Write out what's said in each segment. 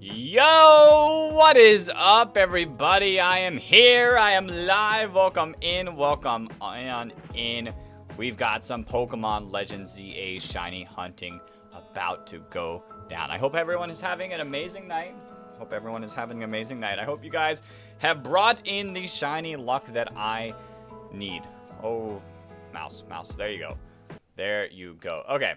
Yo, what is up, everybody? I am here. I am live. Welcome in. Welcome on in. We've got some Pokemon Legends ZA Shiny hunting about to go down. I hope everyone is having an amazing night. I hope you guys have brought in the shiny luck that I need. Oh, mouse. There you go. There you go. Okay.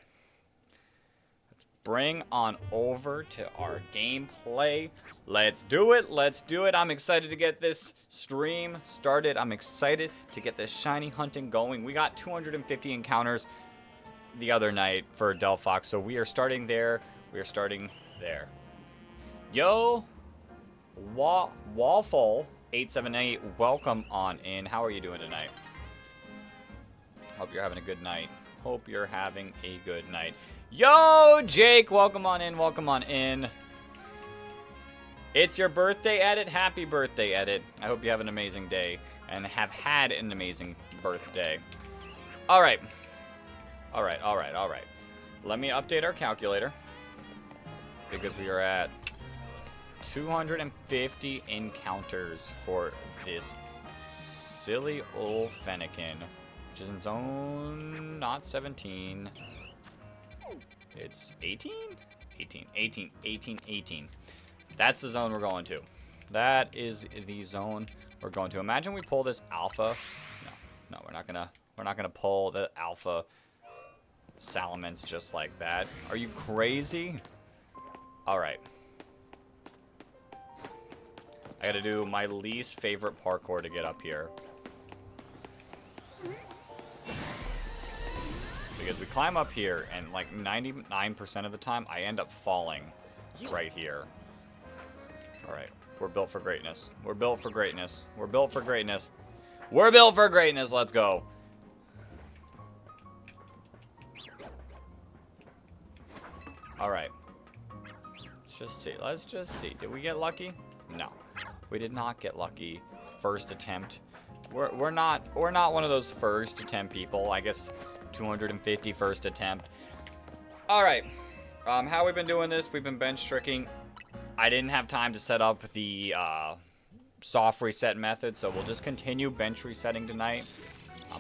Bring on over to our gameplay. Let's do it. I'm excited to get this stream started. I'm excited to get this shiny hunting going. We got 250 encounters the other night for Delphox, so we are starting there. Yo, Wallful878, welcome on in. How are you doing tonight? Hope you're having a good night. Yo, Jake, welcome on in. It's your birthday, Edit. Happy birthday, Edit. I hope you have an amazing day and have had an amazing birthday. All right. Let me update our calculator because we are at 250 encounters for this silly old Fennekin, which is in zone not 17. It's 18. That's the zone we're going to. That is the zone we're going to. Imagine we pull this alpha. No, we're not gonna pull the alpha Salamence just like that. Are you crazy? All right. I gotta do my least favorite parkour to get up here. Because we climb up here, and like 99% of the time, I end up falling right here. Alright, we're built for greatness. Let's go. Alright. Let's just see. Did we get lucky? No. We did not get lucky. First attempt. We're not one of those first attempt people. I guess 250 first attempt. Alright. How we've been doing this, we've been bench tricking. I didn't have time to set up the soft reset method, so we'll just continue bench resetting tonight.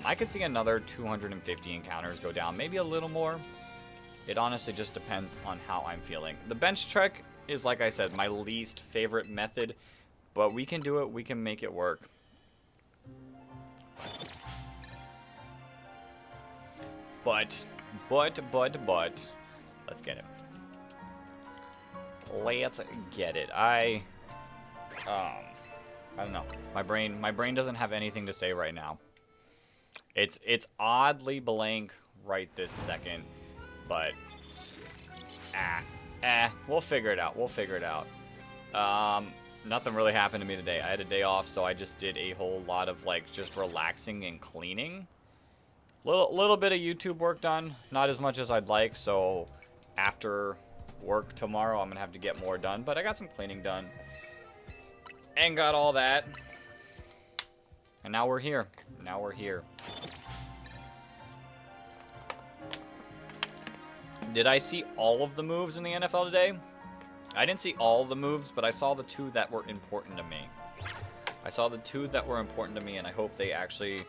I could see another 250 encounters go down, maybe a little more. It honestly just depends on how I'm feeling. The bench trick is, like I said, my least favorite method, but we can do it, we can make it work. But, let's get it. I don't know. My brain doesn't have anything to say right now. It's oddly blank right this second, but we'll figure it out. Nothing really happened to me today. I had a day off, so I just did a whole lot of like just relaxing and cleaning. Little bit of YouTube work done, not as much as I'd like, so after work tomorrow I'm gonna have to get more done, but I got some cleaning done and got all that, and now we're here. Did I see all of the moves in the NFL today? I didn't see all of the moves, but I saw the two that were important to me. And I hope they actually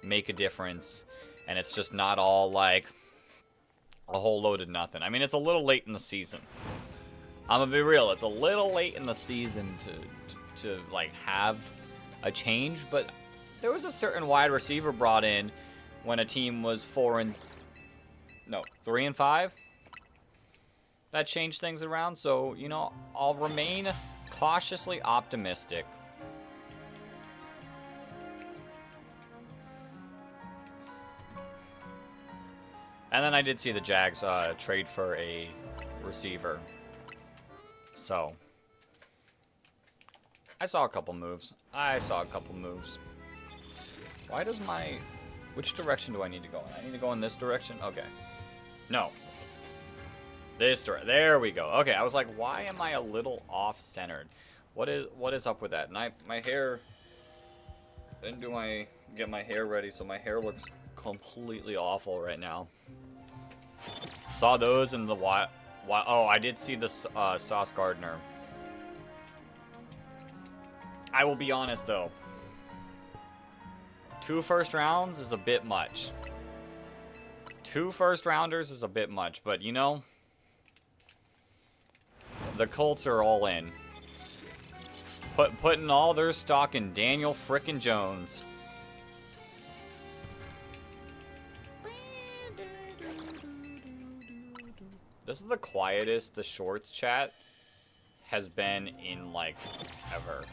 make a difference. And it's just not all, like, a whole load of nothing. I mean, it's a little late in the season. I'm gonna be real. It's a little late in the season to like, have a change. But there was a certain wide receiver brought in when a team was 3-5. That changed things around. So, you know, I'll remain cautiously optimistic. And then I did see the Jags trade for a receiver. So, I saw a couple moves. Why does which direction do I need to go in? I need to go in this direction? Okay. No. This direction. There we go. Okay, I was like, why am I a little off-centered? What is up with that? And my hair, didn't get my hair ready, so my hair looks completely awful right now. Saw those in the oh, I did see the Sauce Gardner. I will be honest though. 2 first rounds is a bit much. 2 first rounders is a bit much, but you know, the Colts are all in. Putting all their stock in Daniel frickin' Jones. This is the quietest the Shorts chat has been in, like, ever.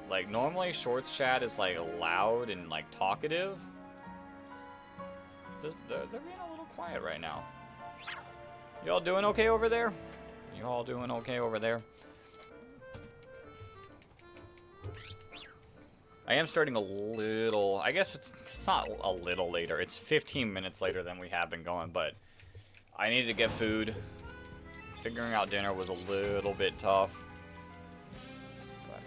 Like, normally Shorts chat is, like, loud and, like, talkative. They're being a little quiet right now. Y'all doing okay over there? You all doing okay over there? I am starting a little... I guess it's not a little later. It's 15 minutes later than we have been going, but... I needed to get food. Figuring out dinner was a little bit tough. But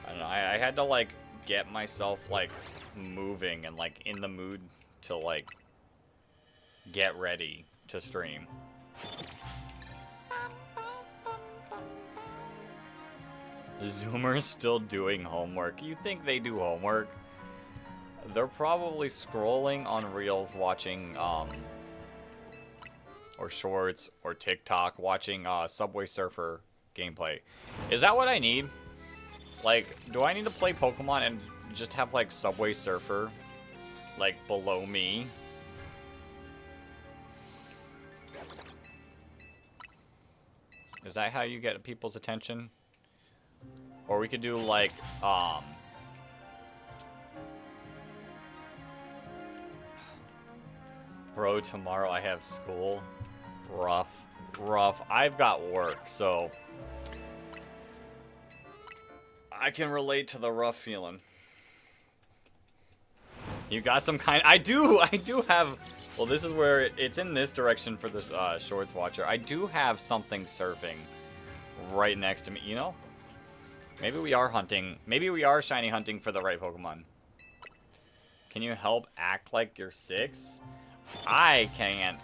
I don't know. I had to, like, get myself, like, moving and, like, in the mood to, like, get ready to stream. Zoomers still doing homework. You think they do homework? They're probably scrolling on Reels watching, or Shorts, or TikTok watching, Subway Surfer gameplay. Is that what I need? Like, do I need to play Pokemon and just have, like, Subway Surfer, like, below me? Is that how you get people's attention? Or we could do, like, bro, tomorrow I have school. Rough. I've got work, so I can relate to the rough feeling. You got some kind... I do have... Well, this is where it's in this direction for the Shorts watcher. I do have something surfing right next to me, you know? Maybe we are hunting. Maybe we are shiny hunting for the right Pokemon. Can you help act like you're 6? I can't.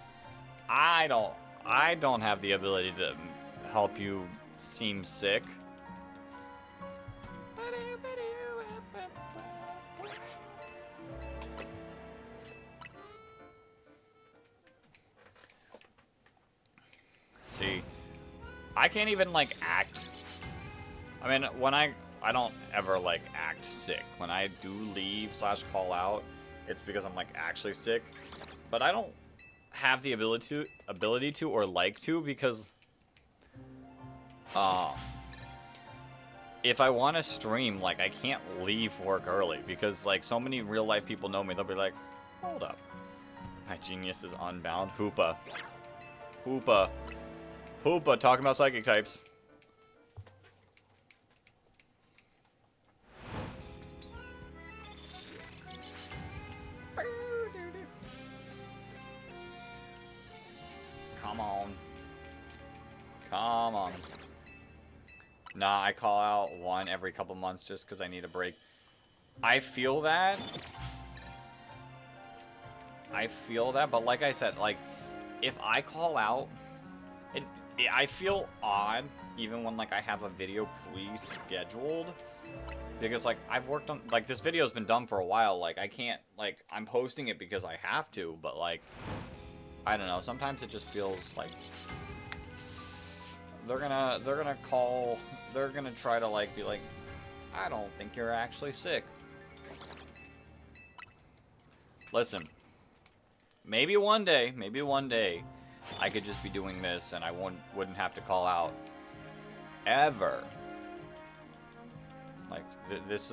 I don't have the ability to help you seem sick. See, I can't even, like, act. I mean, when I don't ever, like, act sick. When I do leave / call out, it's because I'm, like, actually sick. But I don't have the ability to or like to, because if I want to stream, like, I can't leave work early, because, like, so many real life people know me. They'll be like, hold up, my genius is unbound. Hoopa talking about psychic types. Come on. Nah, I call out one every couple months just because I need a break. I feel that, but like I said, like, if I call out, I feel odd even when, like, I have a video pre-scheduled, because, like, I've worked on, like, this video's been done for a while. Like, I can't, like, I'm posting it because I have to, but, like, I don't know, sometimes it just feels like they're gonna try to, like, be like, I don't think you're actually sick. Listen, maybe one day I could just be doing this and I wouldn't have to call out ever. Like, this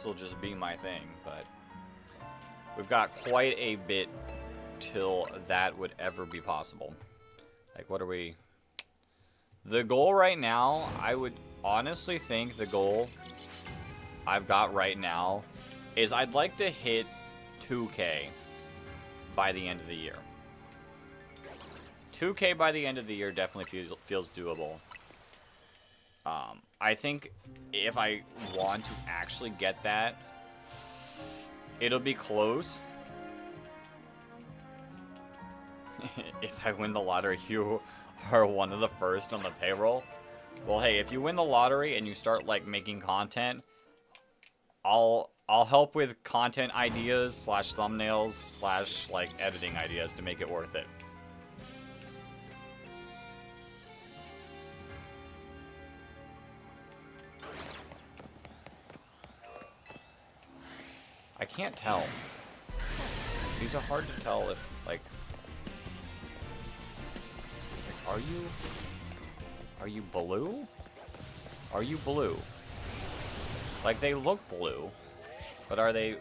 will just be my thing, but we've got quite a bit till that would ever be possible. Like, what are we? The goal right now, I would honestly think the goal I've got right now is I'd like to hit 2K by the end of the year. 2K by the end of the year definitely feels doable. I think if I want to actually get that, it'll be close. If I win the lottery, you are one of the first on the payroll. Well, hey, if you win the lottery and you start like making content, I'll help with content ideas slash thumbnails slash like editing ideas to make it worth it. I can't tell. These are hard to tell if like are you blue? Are you blue? Like, they look blue, but are they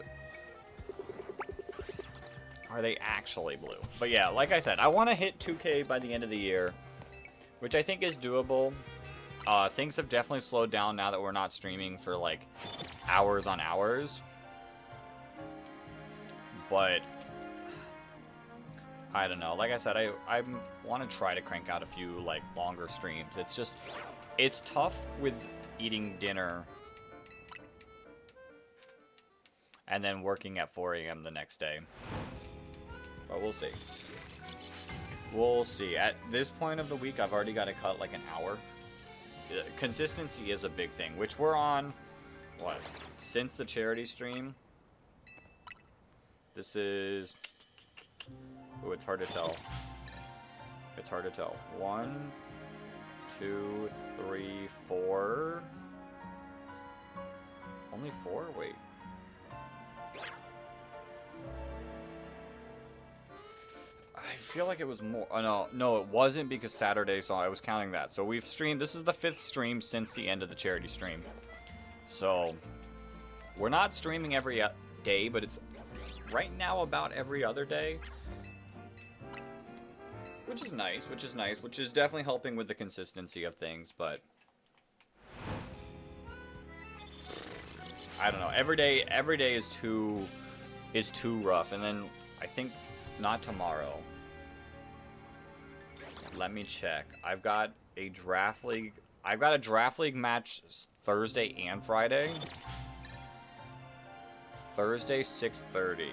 actually blue? But yeah, like I said, I want to hit 2K by the end of the year, which I think is doable. Things have definitely slowed down now that we're not streaming for, like, hours on hours. But I don't know. Like I said, I want to try to crank out a few, like, longer streams. It's just, it's tough with eating dinner and then working at 4 a.m. the next day. But we'll see. We'll see. At this point of the week, I've already got to cut like an hour. Consistency is a big thing, which we're on, what, since the charity stream? This is... Ooh, it's hard to tell. It's hard to tell. 1, 2, 3, 4. Only 4? Wait. I feel like it was more. Oh, no, it wasn't because Saturday, so I was counting that. So we've streamed. This is the 5th stream since the end of the charity stream. So we're not streaming every day, but it's right now about every other day. Which is nice, which is definitely helping with the consistency of things, but I don't know. Every day is too rough, and then I think not tomorrow. Let me check. I've got a draft league match Thursday and Friday. Thursday 6:30.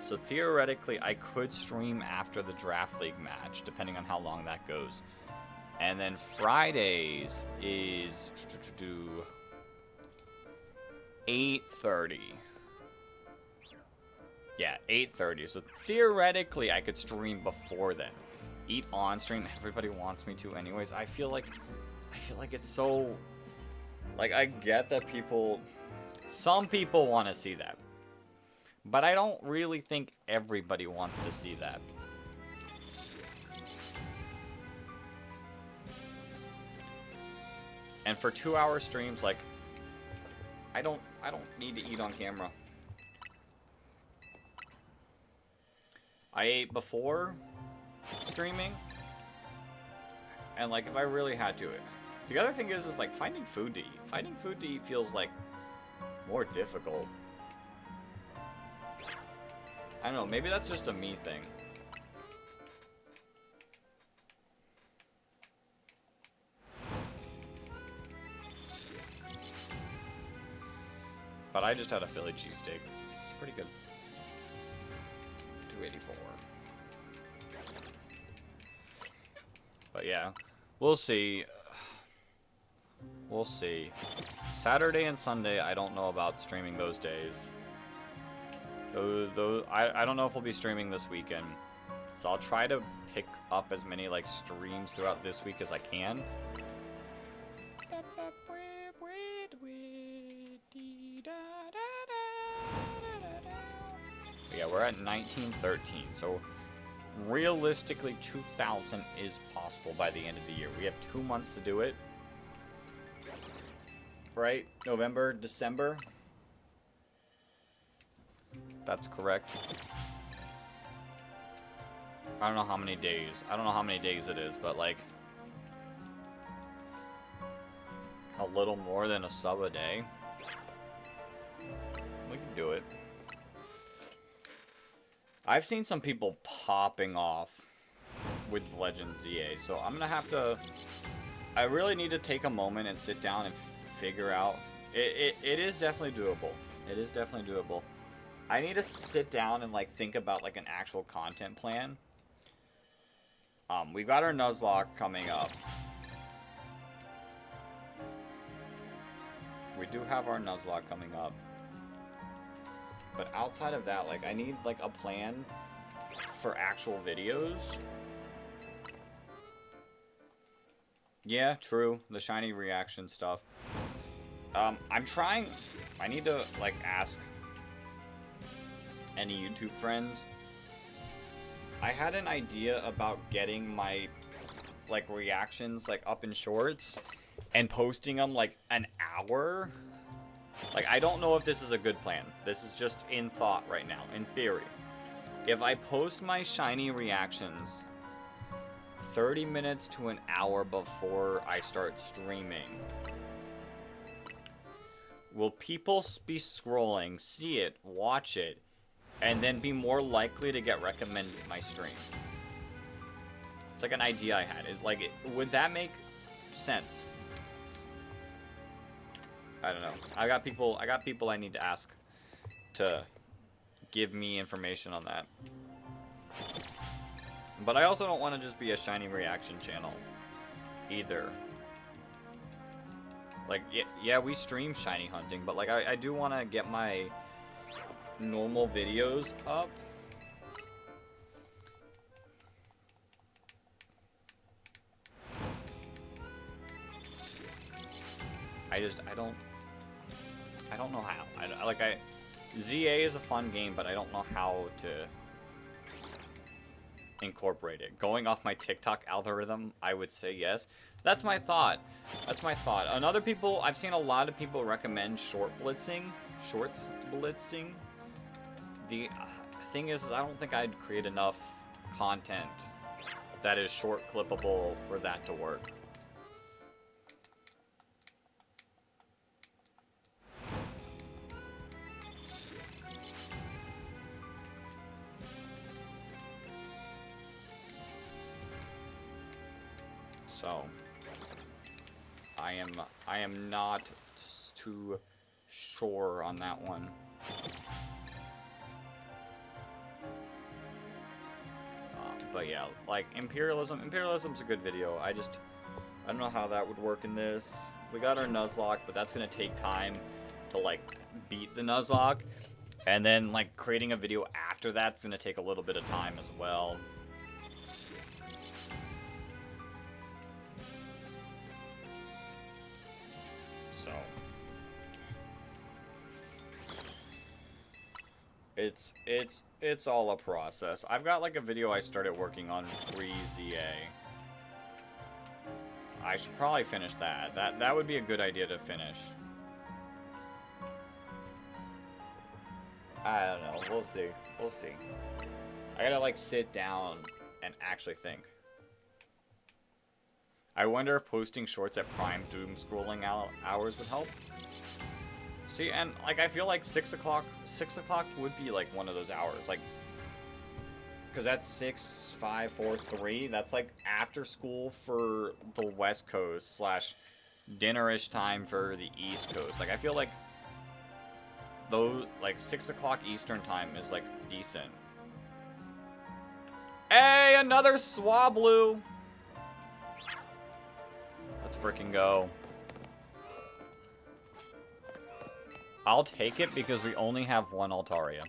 So theoretically, I could stream after the draft league match, depending on how long that goes. And then Fridays is 8:30. Yeah, 8:30. So theoretically, I could stream before then. Eat on stream. Everybody wants me to, anyways. I feel like it's so. Like, I get that some people want to see that. But I don't really think everybody wants to see that. And for 2-hour streams, like, I don't need to eat on camera. I ate before streaming, and like, if I really had to, the other thing is like finding food to eat. Finding food to eat feels like more difficult. I don't know, maybe that's just a me thing. But I just had a Philly cheesesteak. It's pretty good. $2.84. But yeah, we'll see. We'll see. Saturday and Sunday, I don't know about streaming those days. I don't know if we'll be streaming this weekend. So I'll try to pick up as many like streams throughout this week as I can. But yeah, we're at 1913. So realistically, 2,000 is possible by the end of the year. We have 2 months to do it. Right? November, December. That's correct. I don't know how many days. I don't know how many days it is, but like a little more than a sub a day. We can do it. I've seen some people popping off with Legends ZA, so I'm gonna have to. I really need to take a moment and sit down and figure out. It is definitely doable. It is definitely doable. I need to sit down and like think about like an actual content plan. We've got our Nuzlocke coming up. We do have our Nuzlocke coming up. But outside of that, like, I need, like, a plan for actual videos. Yeah, true. The shiny reaction stuff. I'm trying... I need to, like, ask any YouTube friends. I had an idea about getting my, like, reactions, like, up in shorts and posting them, like, an hour. Like, I don't know if this is a good plan. This is just in thought right now, in theory. If I post my shiny reactions 30 minutes to an hour before I start streaming, will people be scrolling, see it, watch it, and then be more likely to get recommended to my stream? It's like an idea I had. Is like, would that make sense? I don't know. I got people I need to ask to give me information on that. But I also don't want to just be a shiny reaction channel either. Like, yeah, we stream shiny hunting, but like I do want to get my normal videos up. I don't know how. ZA is a fun game, but I don't know how to incorporate it. Going off my TikTok algorithm, I would say yes. That's my thought. That's my thought. I've seen a lot of people recommend shorts blitzing. The thing is I don't think I'd create enough content that is short clippable for that to work. So, I am not too sure on that one. But yeah, like Imperialism's a good video. I don't know how that would work in this. We got our Nuzlocke, but that's gonna take time to like beat the Nuzlocke, and then like creating a video after that's gonna take a little bit of time as well. So it's all a process. I've got like a video I started working on pre-ZA. I should probably finish that. That would be a good idea to finish. I don't know. We'll see. We'll see. I gotta like sit down and actually think. I wonder if posting shorts at prime doom scrolling hours would help. See, and like I feel like 6 o'clock would be like one of those hours, like, because that's 6, 5, 4, 3. That's like after school for the West Coast / dinnerish time for the East Coast. Like I feel like those like 6 o'clock Eastern time is like decent. Hey, another Swablu. Let's freaking go. I'll take it because we only have one Altaria.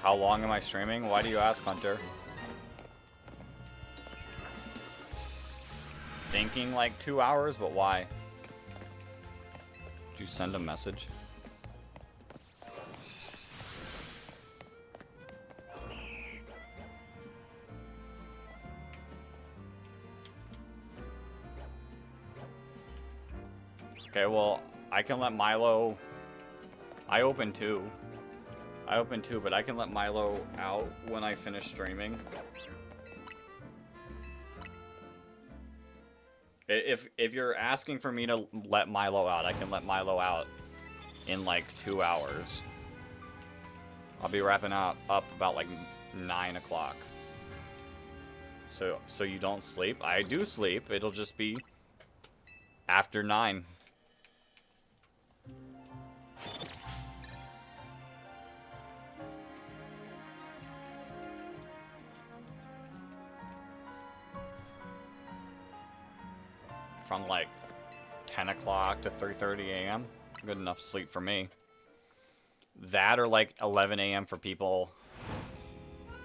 How long am I streaming? Why do you ask, Hunter? Thinking like 2 hours, but why? Did you send a message? Okay, well, I can let Milo... I open two, but I can let Milo out when I finish streaming. If you're asking for me to let Milo out, I can let Milo out in like 2 hours. I'll be wrapping up about like 9 o'clock. So you don't sleep? I do sleep. It'll just be After 9. From like 10 o'clock to 3:30 a.m. Good enough sleep for me. That or like 11 a.m. for people.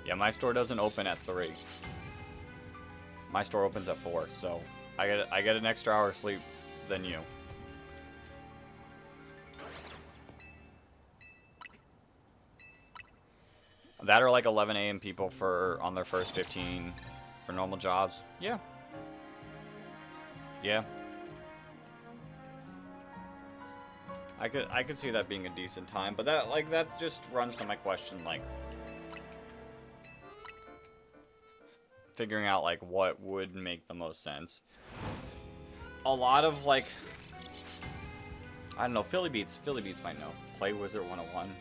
Yeah, my store doesn't open at 3. My store opens at 4, so I get an extra hour of sleep than you. That or like 11 a.m. people for on their first 15 for normal jobs. Yeah. Yeah. I could see that being a decent time, but that just runs to my question, like figuring out like what would make the most sense. A lot of like, I don't know, Philly Beats might know. Play Wizard 101.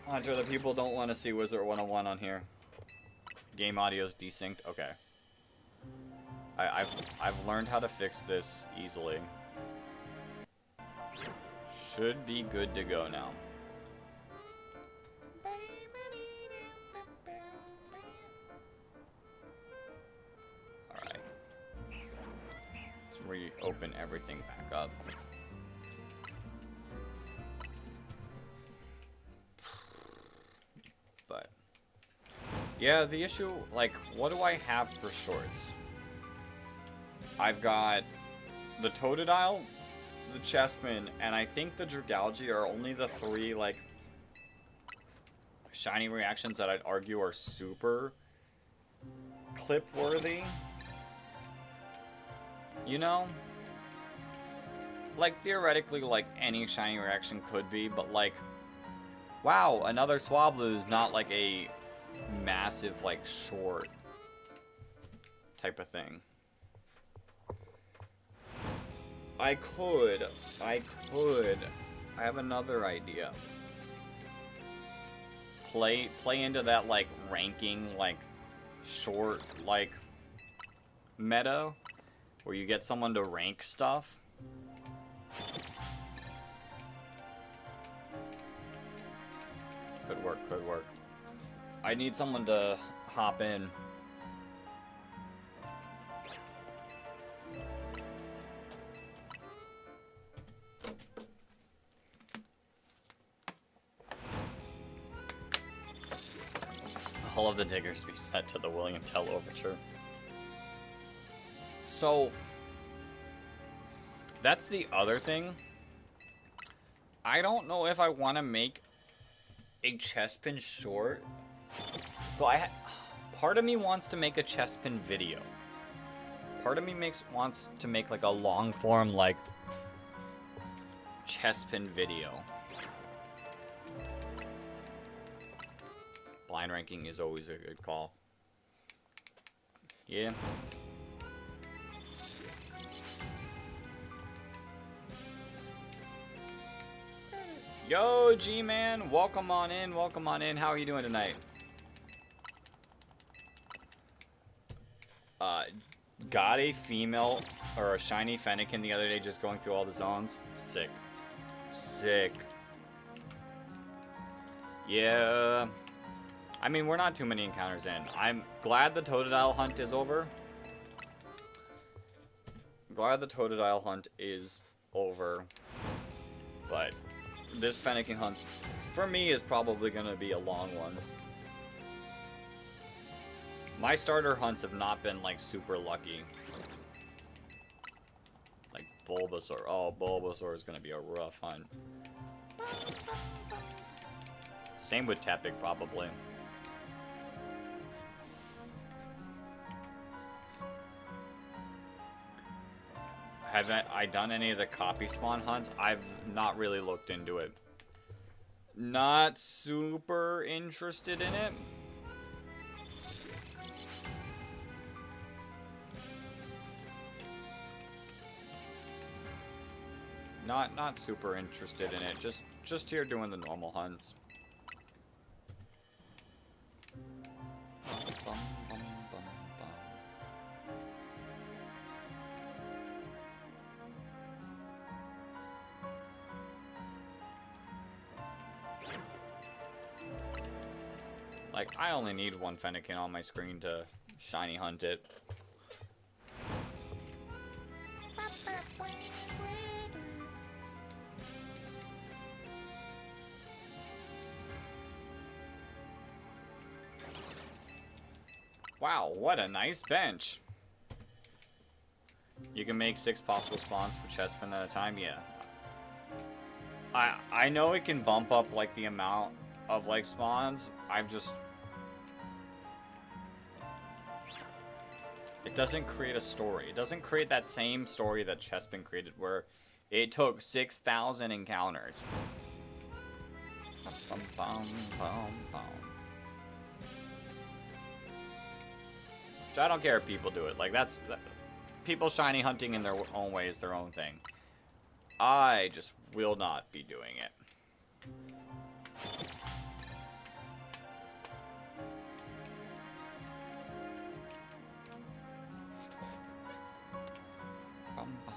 Hunter, the people don't want to see Wizard 101 on here. Game audio's desynced. Okay. I've learned how to fix this easily. Should be good to go now. Alright. Let's reopen everything back up. But yeah, the issue, like, what do I have for shorts? I've got the Totodile, the Chespin, and I think the Dragalge are only the 3, like, shiny reactions that I'd argue are super clip-worthy. You know? Like, theoretically, like, any shiny reaction could be, but, like, wow, another Swablu is not, like, a massive, like, short type of thing. I have another idea. Play into that, like, ranking, like, short, like, meta, where you get someone to rank stuff. Could work, could work. I need someone to hop in. All of the diggers be set to the William Tell Overture. So, that's the other thing. I don't know if I want to make a Chespin short. So part of me wants to make a Chespin video. Part of me wants to make like a long form like Chespin video. Blind ranking is always a good call. Yeah. Yo, G-Man, welcome on in, welcome on in. How are you doing tonight? Got a female or a shiny Fennekin the other day just going through all the zones. Sick. Sick. Yeah. I mean, we're not too many encounters in. I'm glad the Totodile hunt is over. Glad the Totodile hunt is over. But this Fennekin hunt, for me, is probably going to be a long one. My starter hunts have not been, like, super lucky. Like, Bulbasaur. Oh, Bulbasaur is going to be a rough hunt. Same with Tepig, probably. Have I done any of the copy spawn hunts? I've not really looked into it. Not super interested in it. Not super interested in it. Just here doing the normal hunts. Like, I only need one Fennekin on my screen to shiny hunt it. Wow, what a nice bench. You can make 6 possible spawns for Chespin at a time, yeah. I know it can bump up, like, the amount of, like, spawns. It doesn't create a story. It doesn't create that same story that Chespin created, where it took 6,000 encounters. Bum, bum, bum, bum. So I don't care if people do it. Like, people shiny hunting in their own way is their own thing. I just will not be doing it. Bum, bum.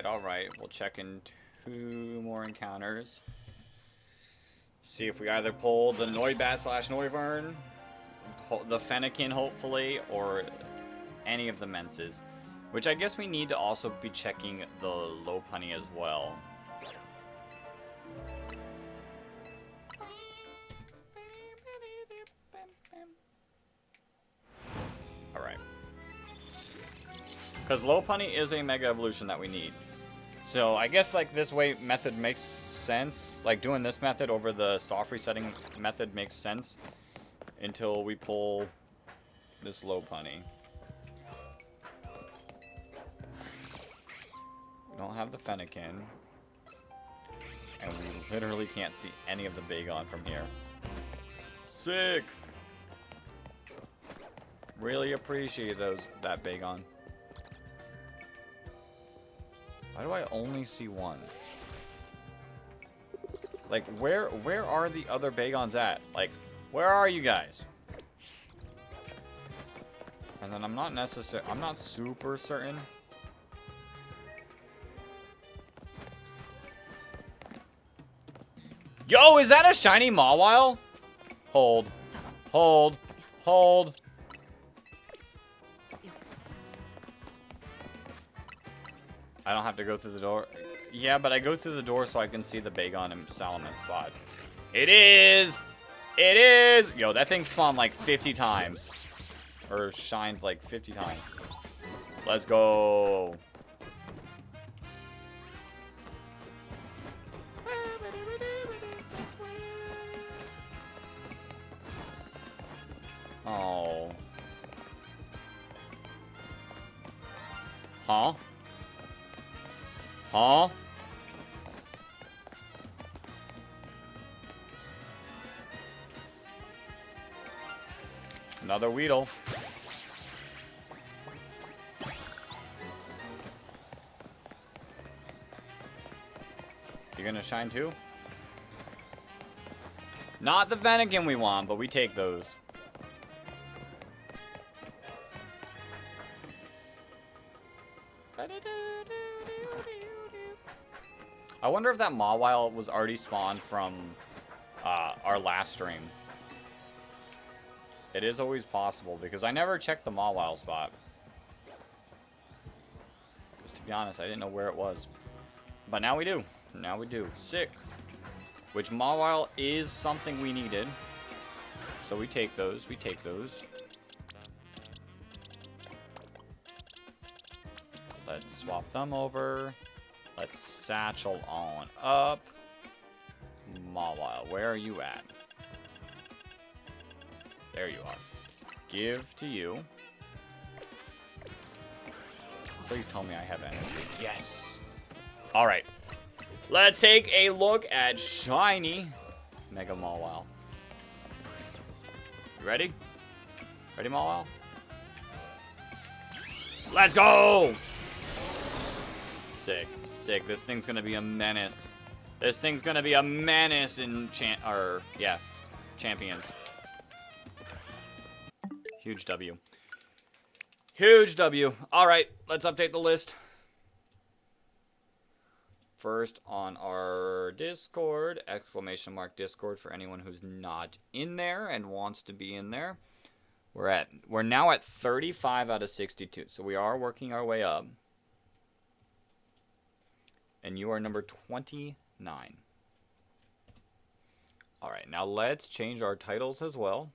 Alright. We'll check in 2 more encounters. See if we either pull the Noibat / Noivern, the Fennekin hopefully, or any of the Menses. Which I guess we need to also be checking the Lopunny as well. Alright. Because Lopunny is a Mega Evolution that we need. So I guess like this way method makes sense. Like doing this method over the soft resetting method makes sense. Until we pull this Lopunny. We don't have the Fennekin. And we literally can't see any of the Bagon from here. Sick! Really appreciate that Bagon. Why do I only see one? Like, where are the other Bagons at? Like, where are you guys? And then I'm not super certain. Yo, is that a shiny Mawile? Hold. I don't have to go through the door. Yeah, but I go through the door so I can see the Bagon and Salamence spot. It is! It is! Yo, that thing spawned like 50 times. Or shines like 50 times. Let's go. Oh. Huh? Huh? Another Weedle. You gonna shine too? Not the Fennekin we want, but we take those. I wonder if that Mawile was already spawned from our last stream. It is always possible, because I never checked the Mawile spot. Because to be honest, I didn't know where it was. But now we do. Now we do. Sick. Which Mawile is something we needed. So we take those. We take those. Let's swap them over. Let's satchel on up. Mawile, where are you at? There you are. Give to you. Please tell me I have energy. Yes. All right. Let's take a look at shiny Mega Mawile. You ready? Ready, Mawile? Let's go! Sick. Sick. This thing's gonna be a menace. This thing's gonna be a menace in champions. Huge W. Huge W. All right, let's update the list. First on our Discord, !Discord for anyone who's not in there and wants to be in there. We're now at 35 out of 62, so we are working our way up. And you are number 29. All right, now let's change our titles as well.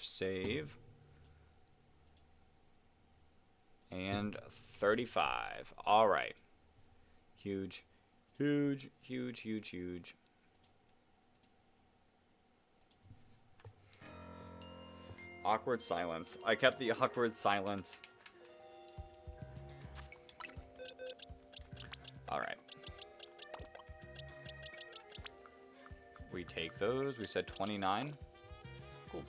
Save, and 35. All right. Huge, huge, huge, huge, huge. Awkward silence. I kept the awkward silence. All right. We take those. We said 29. Cool.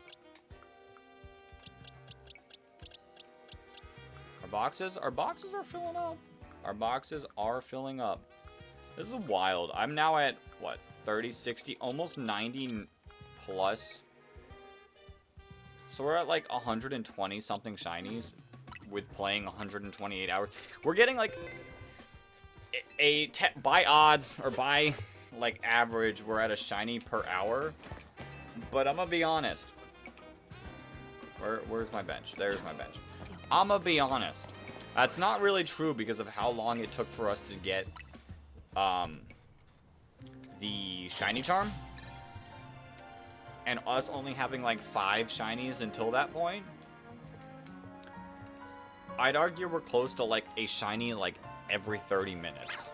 Our boxes are filling up. Our boxes are filling up. This is wild. I'm now at, what, 30, 60, almost 90 plus. So we're at like 120 something shinies with playing 128 hours. We're getting like by odds or by like average, we're at a shiny per hour. But I'm gonna be honest. Where's my bench? There's my bench. I'm gonna be honest. That's not really true because of how long it took for us to get the shiny charm. And us only having like 5 shinies until that point. I'd argue we're close to like a shiny like every 30 minutes.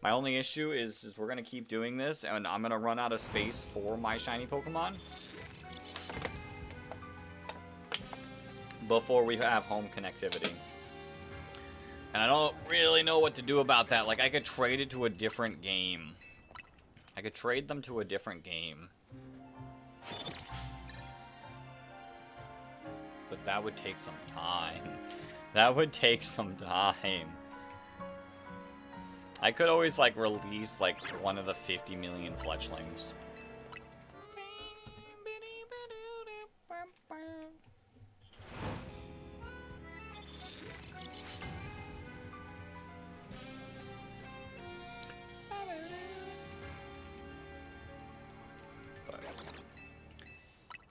My only issue is we're going to keep doing this, and I'm going to run out of space for my shiny Pokemon before we have home connectivity. And I don't really know what to do about that. Like, I could trade it to a different game. I could trade them to a different game. But that would take some time. That would take some time. I could always, like, release, like, one of the 50 million fletchlings. But,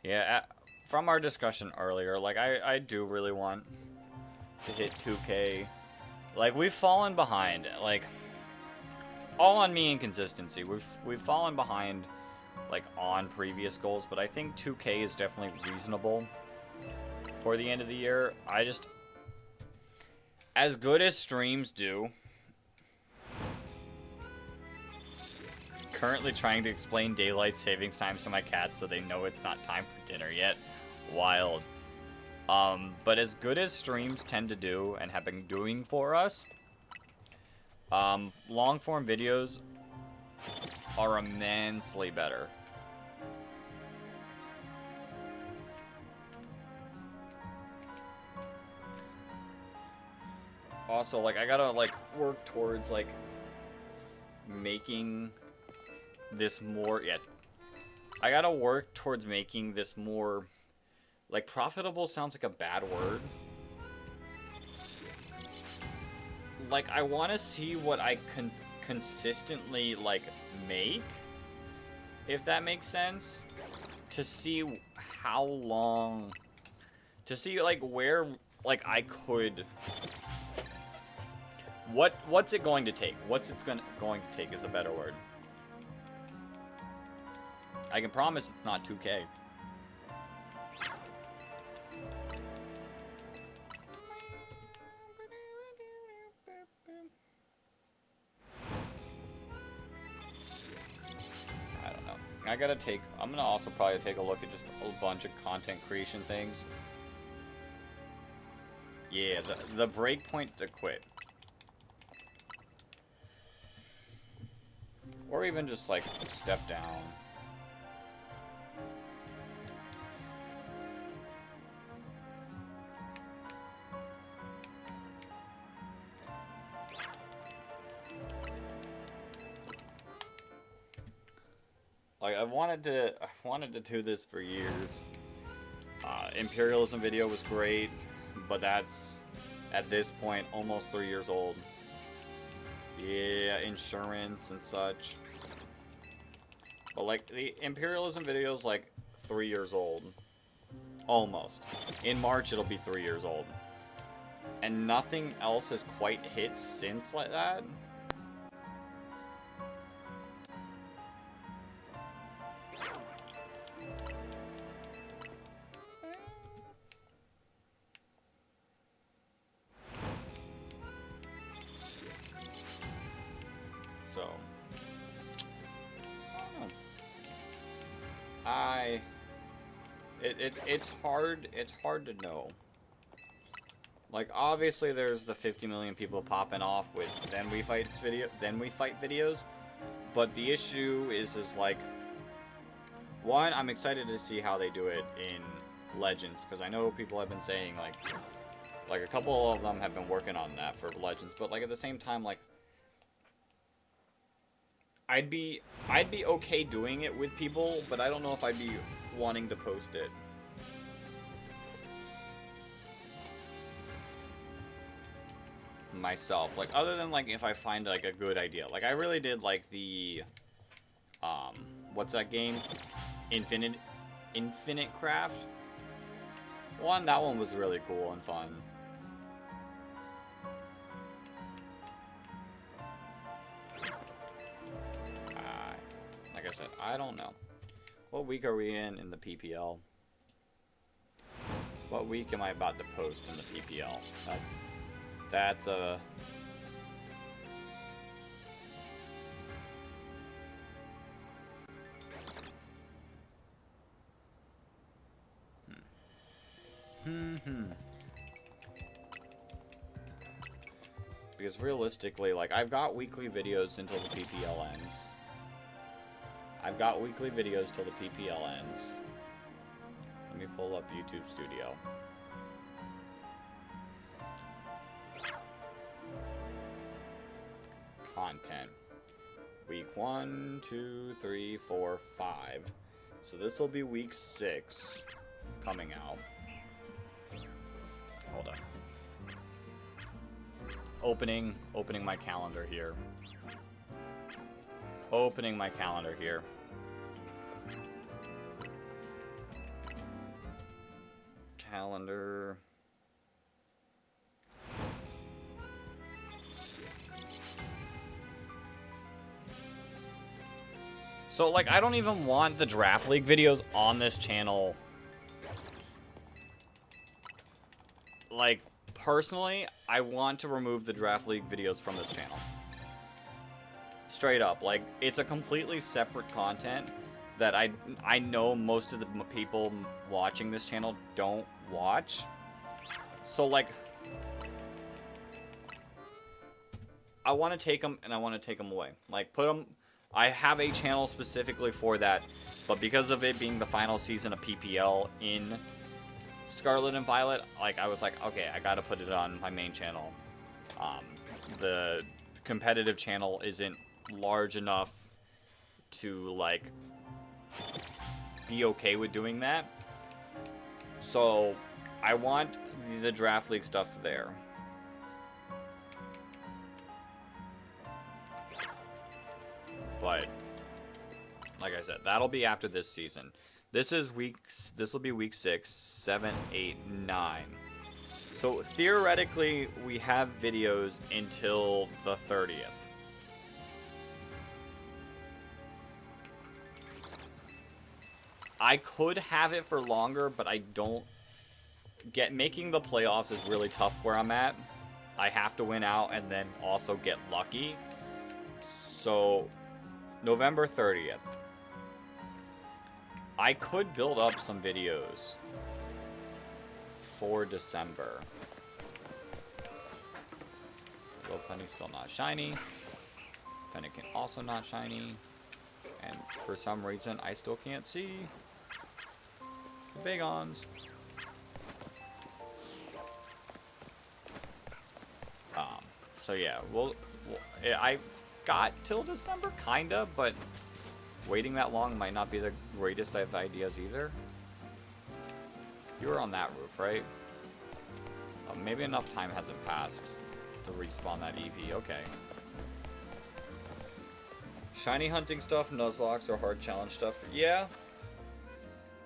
yeah, from our discussion earlier, like, I do really want to hit 2K. Like, we've fallen behind, like... all on me inconsistency. We've fallen behind, like, on previous goals, but I think 2K is definitely reasonable for the end of the year. I just, as good as streams do, currently trying to explain daylight savings times to my cats so they know it's not time for dinner yet. Wild. But as good as streams tend to do and have been doing for us, long form videos are immensely better. Also, like, I gotta, like, work towards, like, making this more, I gotta work towards making this more, like, profitable sounds like a bad word. Like, I want to see what I can consistently, like, make, if that makes sense, to see how long, to see, like, where, like, I could, what's it going to take? What's it going to take is a better word. I can promise it's not 2K. I'm gonna also probably take a look at just a bunch of content creation things. Yeah, the breakpoint to quit. Or even just, like, step down. Like I've wanted to do this for years. Imperialism video was great, but that's at this point almost 3 years old. Yeah, insurance and such. But like the Imperialism video is like 3 years old. Almost. In March it'll be 3 years old. And nothing else has quite hit since like that. So, I don't know. It's hard to know. Like, obviously there's the 50 million people popping off with then we fight videos, but the issue is like, one, I'm excited to see how they do it in Legends, because I know people have been saying like a couple of them have been working on that for Legends, but like at the same time, like I'd be okay doing it with people, but I don't know if I'd be wanting to post it. Myself, like, other than like if I find like a good idea. Like I really did like the what's that game? Infinite Craft one. That one was really cool and fun. Like I said, I don't know. What week are we in the PPL? What week am I about to post in the PPL? That's a... Because realistically, like, I've got weekly videos until the PPL ends. I've got weekly videos till the PPL ends. Let me pull up YouTube Studio. Content. Week 1, 2, 3, 4, 5. So this will be week 6 coming out. Hold on. Opening my calendar here. Opening my calendar here. Calendar. So, like, I don't even want the Draft League videos on this channel. Like, personally, I want to remove the Draft League videos from this channel. Straight up. Like, it's a completely separate content that I know most of the people watching this channel don't watch. So, like, I want to take them and I want to take them away. Like, put them... I have a channel specifically for that, but because of it being the final season of PPL in Scarlet and Violet, like, I was like, okay, I gotta put it on my main channel. The competitive channel isn't large enough to, like, be okay with doing that. So, I want the Draft League stuff there. But, like I said, that'll be after this season. This will be week 6, 7, 8, 9. So, theoretically, we have videos until the 30th. I could have it for longer, but I don't making the playoffs is really tough where I'm at. I have to win out and then also get lucky. So, November 30th. I could build up some videos for December. Lopunny still not shiny. Fennekin also not shiny. And for some reason, I still can't see the Bagons. So yeah, I've got till December, kinda, but Waiting that long might not be the greatest of ideas either. You were on that roof, right? Maybe enough time hasn't passed to respawn that EV. Okay. Shiny hunting stuff, Nuzlocke, or hard challenge stuff. Yeah.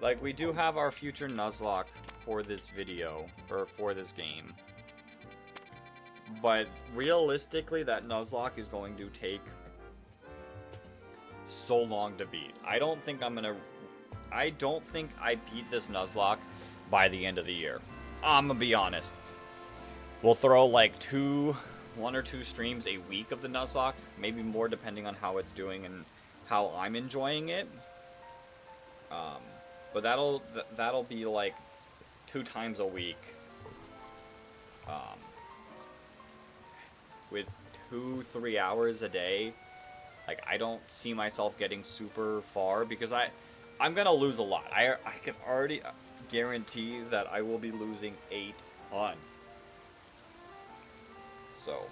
Like, we do have our future Nuzlocke for this video, or for this game. But realistically, that Nuzlocke is going to take so long to beat. I don't think I beat this Nuzlocke by the end of the year. I'm gonna be honest. We'll throw like 1 or 2 streams a week of the Nuzlocke, maybe more depending on how it's doing and how I'm enjoying it. But that'll be like 2 times a week. With 2-3 hours a day. Like, I don't see myself getting super far because I'm gonna lose a lot. I can already guarantee that I will be losing a ton. So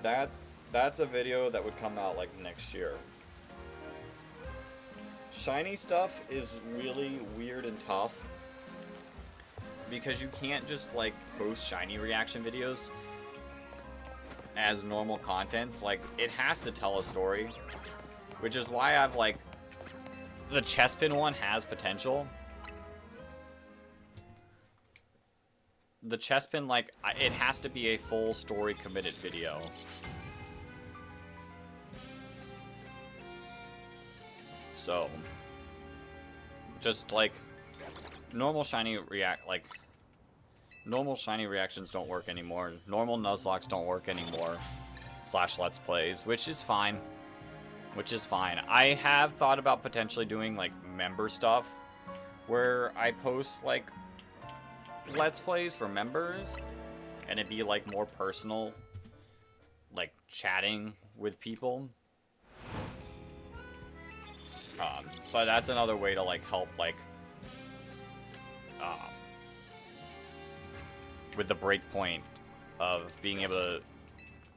that's a video that would come out like next year. Shiny stuff is really weird and tough because you can't just like post shiny reaction videos as normal content. Like, it has to tell a story, which is why I've like the Chespin one has potential. The Chespin, like, it has to be a full story committed video. So, just like normal shiny reactions don't work anymore. Normal Nuzlocks don't work anymore. / Let's Plays, which is fine. I have thought about potentially doing like member stuff where I post like Let's Plays for members and it'd be like more personal, like chatting with people. But that's another way to like help like with the breakpoint of being able to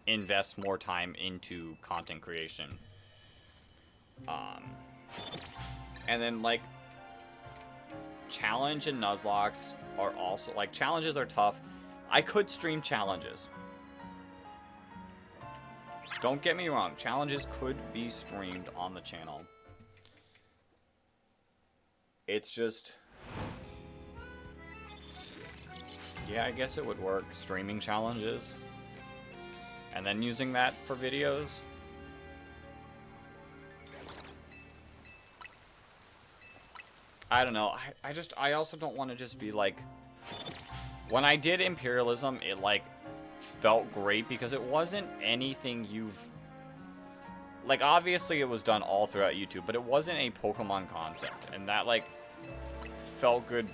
invest more time into content creation. And then like challenge and Nuzlocks are also like, challenges are tough. I could stream challenges. Don't get me wrong, challenges could be streamed on the channel. It's just, yeah, I guess it would work, streaming challenges and then using that for videos. I don't know. I also don't want to just be like, when I did Imperialism, it like felt great because it wasn't anything you've, like, obviously it was done all throughout YouTube, but it wasn't a Pokemon concept, and that like felt good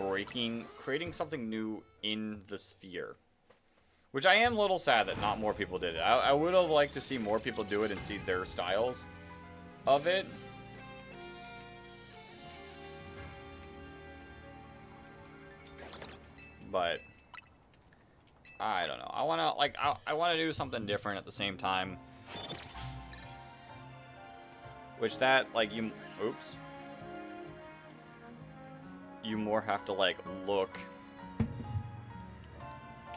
creating something new in the sphere, which I am a little sad that not more people did it. I would have liked to see more people do it and see their styles of it. But I don't know. I want to do something different at the same time. Which that, like, you more have to, like, look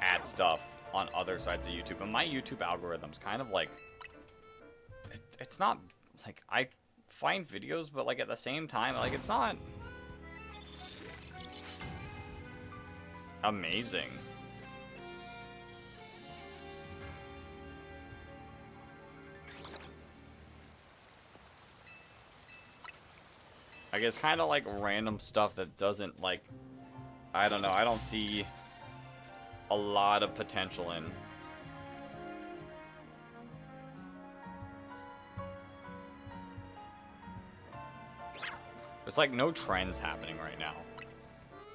at stuff on other sides of YouTube. And my YouTube algorithm's kind of, like, it's not, like, I find videos, but, like, at the same time, like, it's not amazing. Like, it's kind of like random stuff that doesn't, like, I don't know, I don't see a lot of potential in. There's like no trends happening right now.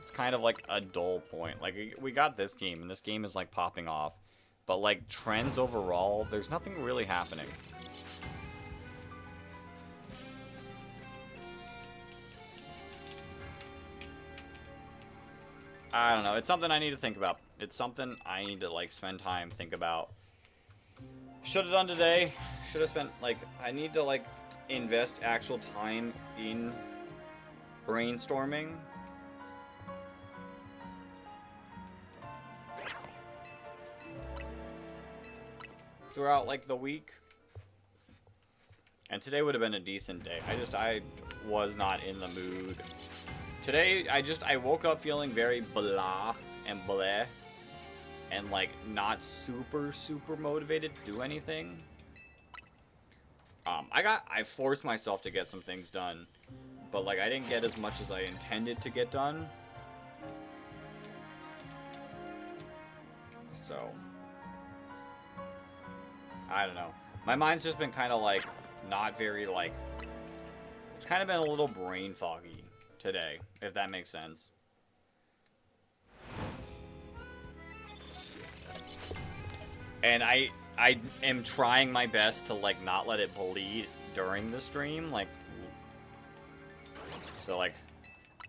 It's kind of like a dull point. Like, we got this game, and this game is like popping off. But like trends overall, there's nothing really happening. I don't know. It's something I need to think about. It's something I need to, like, spend time, think about. Should have done today. should have spent, like, I need to, like, invest actual time in brainstorming. Throughout, like, the week. And today would have been a decent day. I was not in the mood. Today, I woke up feeling very blah and bleh. And, like, not super motivated to do anything. I forced myself to get some things done. But, like, I didn't get as much as I intended to get done. So, I don't know. My mind's just been kind of, like, not very, like... It's kind of been a little brain foggy today, if that makes sense. And I am trying my best to, like, not let it bleed during the stream, like... So, like,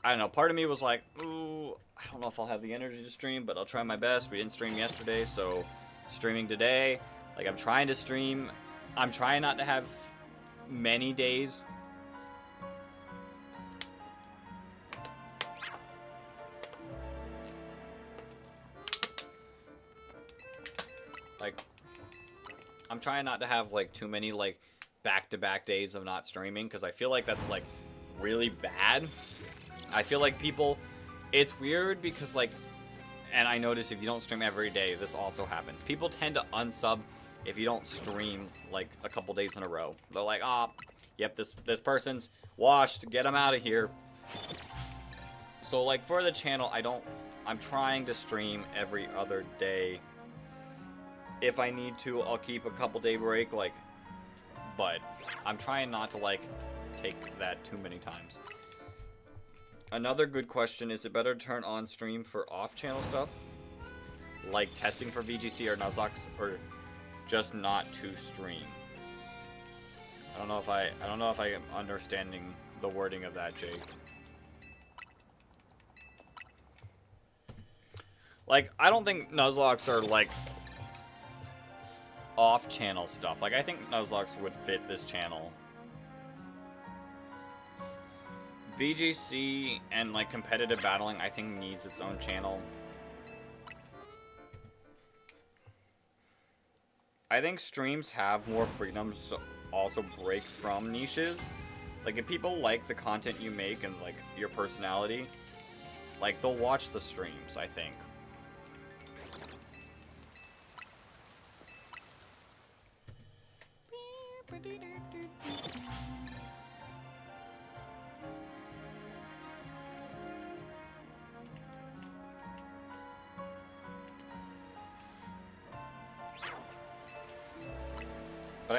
I don't know, part of me was like, ooh, I don't know if I'll have the energy to stream, but I'll try my best. We didn't stream yesterday, so streaming today. Like, I'm trying to stream. I'm trying not to have many days. Like, I'm trying not to have, like, too many, like, back-to-back days of not streaming, because I feel like that's, like, really bad. I feel like people... It's weird because, like... And I notice if you don't stream every day, this also happens. People tend to unsub if you don't stream, like, a couple days in a row. They're like, ah, oh, yep, this person's washed. Get them out of here. So, like, for the channel, I'm trying to stream every other day. If I need to, I'll keep a couple day break, like... But I'm trying not to, like, take that too many times. Another good question, is it better to turn on stream for off-channel stuff? Like testing for VGC or Nuzlocke, or just not to stream? I don't know if I am understanding the wording of that, Jake. Like, I don't think Nuzlocks are, like, off-channel stuff. Like, I think Nuzlocke would fit this channel. VGC and, like, competitive battling, I think, needs its own channel. I think streams have more freedom to also break from niches. Like, if people like the content you make and, like, your personality, like, they'll watch the streams, I think. But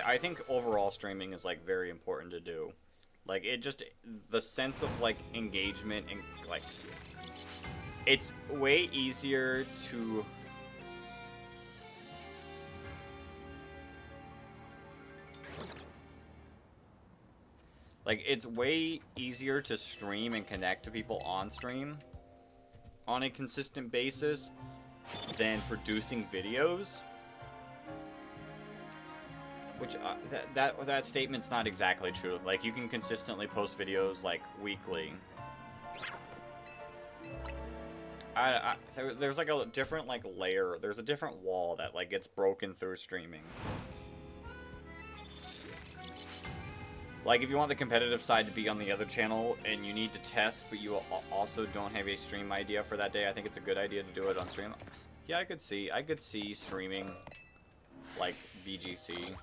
I think overall streaming is, like, very important to do. Like, it just, the sense of, like, engagement and, like, it's way easier to... Like, it's way easier to stream and connect to people on stream on a consistent basis than producing videos. Which, that statement's not exactly true. Like, you can consistently post videos, like, weekly. There's, like, a different, like, layer. There's a different wall that, like, gets broken through streaming. Like, if you want the competitive side to be on the other channel and you need to test, but you also don't have a stream idea for that day, I think it's a good idea to do it on stream. Yeah, I could see streaming, like, VGC.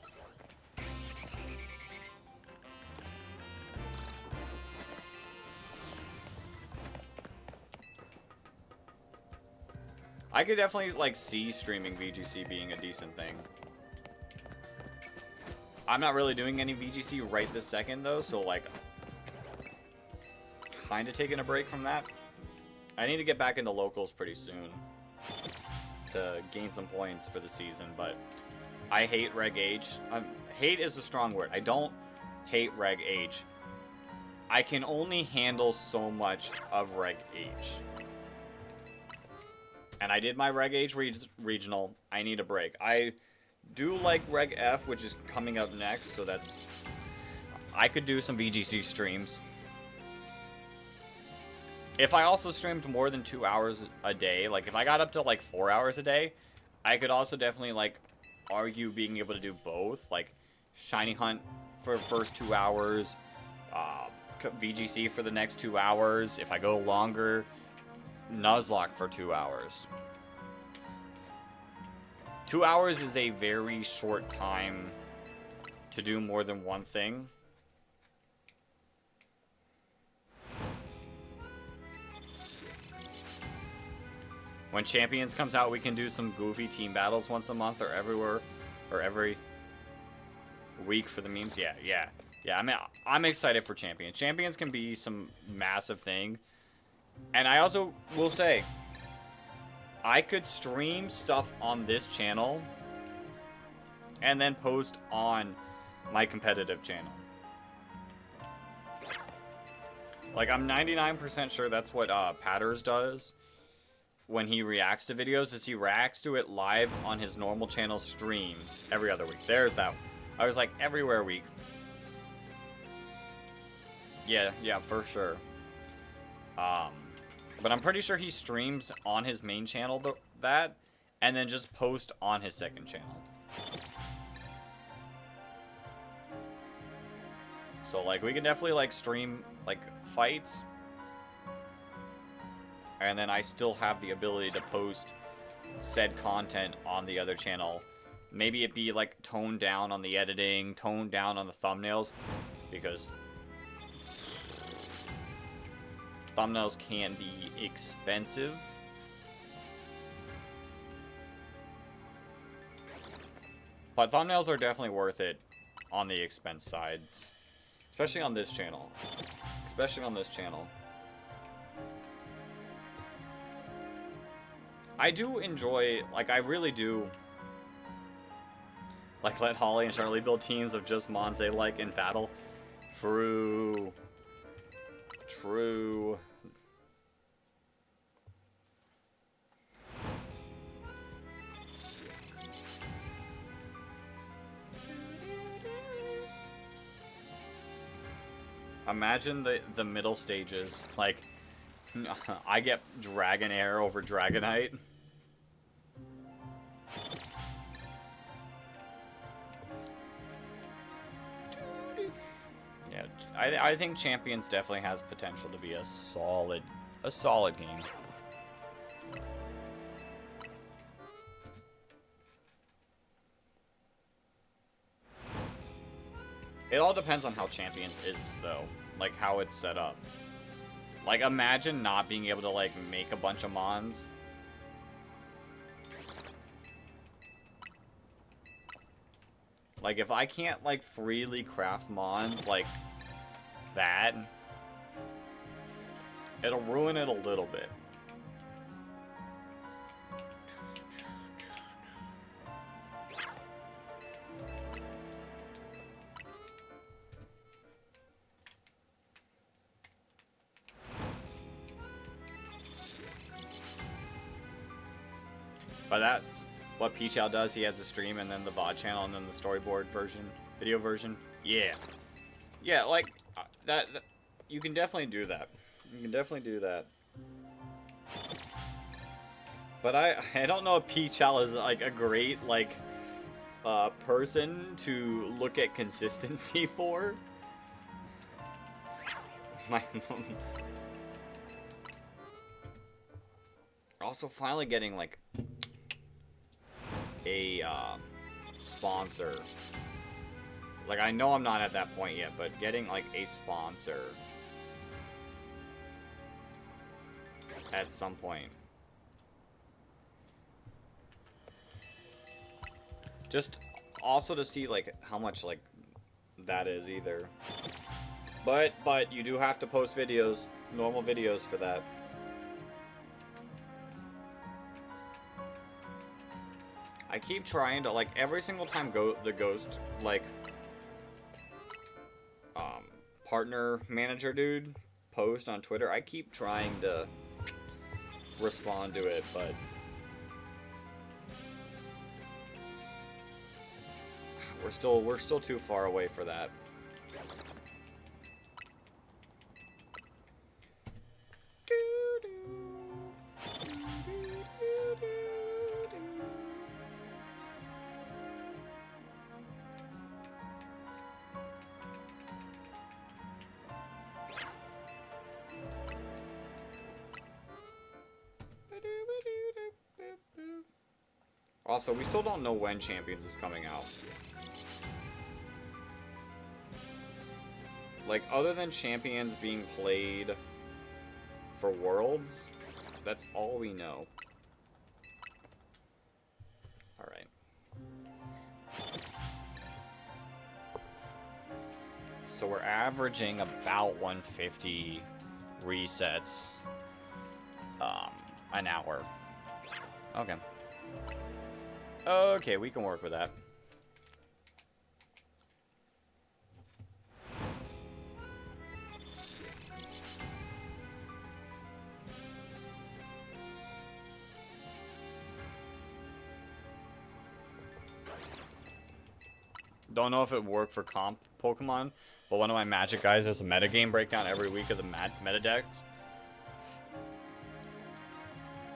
I could definitely, like, see streaming VGC being a decent thing. I'm not really doing any VGC right this second, though, so, like, kind of taking a break from that. I need to get back into locals pretty soon to gain some points for the season, but I hate Reg H. Hate is a strong word. I don't hate Reg H. I can only handle so much of Reg H. And I did my Reg H regional. I need a break. do like Reg F, which is coming up next, so that's... I could do some VGC streams. If I also streamed more than 2 hours a day, like if I got up to like 4 hours a day, I could also definitely like argue being able to do both, like Shiny Hunt for the first 2 hours, VGC for the next 2 hours. If I go longer, Nuzlocke for 2 hours. 2 hours is a very short time to do more than one thing. When Champions comes out, we can do some goofy team battles once a month or everywhere, or every week for the memes. Yeah. I mean, I'm excited for Champions. Champions can be some massive thing. And I also will say, I could stream stuff on this channel and then post on my competitive channel. Like, I'm 99% sure that's what Patters does when he reacts to videos, is he reacts to it live on his normal channel stream every other week. There's that. I was like, everywhere week. Yeah, for sure. But I'm pretty sure he streams on his main channel that, and then just post on his second channel. So, like, we can definitely, like, stream, like, fights. And then I still have the ability to post said content on the other channel. Maybe it be, like, toned down on the editing, toned down on the thumbnails, because thumbnails can be expensive. But thumbnails are definitely worth it on the expense sides. Especially on this channel. I do enjoy, like, I really do, like, let Holly and Charlie build teams of just mons they like in battle. True. Imagine the middle stages, like, I get Dragonair over Dragonite. Yeah, I think Champions definitely has potential to be a solid game. It all depends on how Champions is, though. Like, how it's set up. Like, imagine not being able to, like, make a bunch of mons. Like, if I can't, like, freely craft mons like that, it'll ruin it a little bit. But that's what Peachow does. He has a stream and then the VOD channel and then the storyboard version, video version. Yeah, like that. You can definitely do that. But I don't know if Peachow is like a great like person to look at consistency for. Also, finally getting like a sponsor. Like, I know I'm not at that point yet, but getting like a sponsor at some point. Just also to see like how much like that is either. But you do have to post videos, normal videos for that. I keep trying to, like, every single time the Ghost, like, partner manager dude post on Twitter, I keep trying to respond to it, but We're still too far away for that. Also, we still don't know when Champions is coming out. Like, other than Champions being played for Worlds, that's all we know. Alright. So we're averaging about 150 resets an hour. Okay. Okay, we can work with that. Don't know if it worked for comp Pokemon, but one of my Magic guys does a metagame breakdown every week of the meta decks.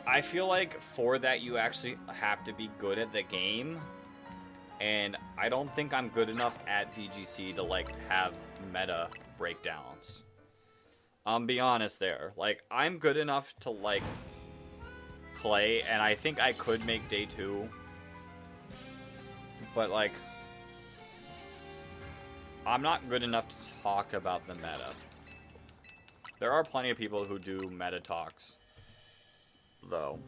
I feel like for that you actually have to be good at the game, and I don't think I'm good enough at VGC to like have meta breakdowns. Be honest there. Like, I'm good enough to like play, and I think I could make day 2, but like I'm not good enough to talk about the meta. There are plenty of people who do meta talks, though.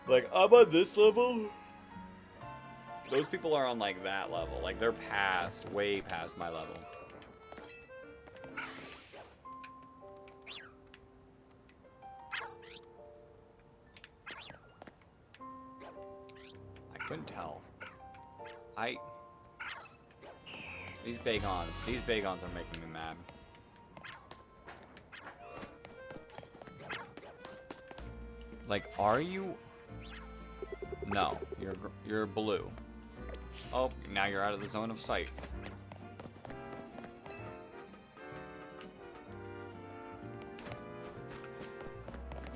Like, I'm on this level. Those people are on, like, that level. Like, they're past, way past my level. I couldn't tell. These Bagons are making me mad. Like, are you? No, you're blue. Oh, now you're out of the zone of sight.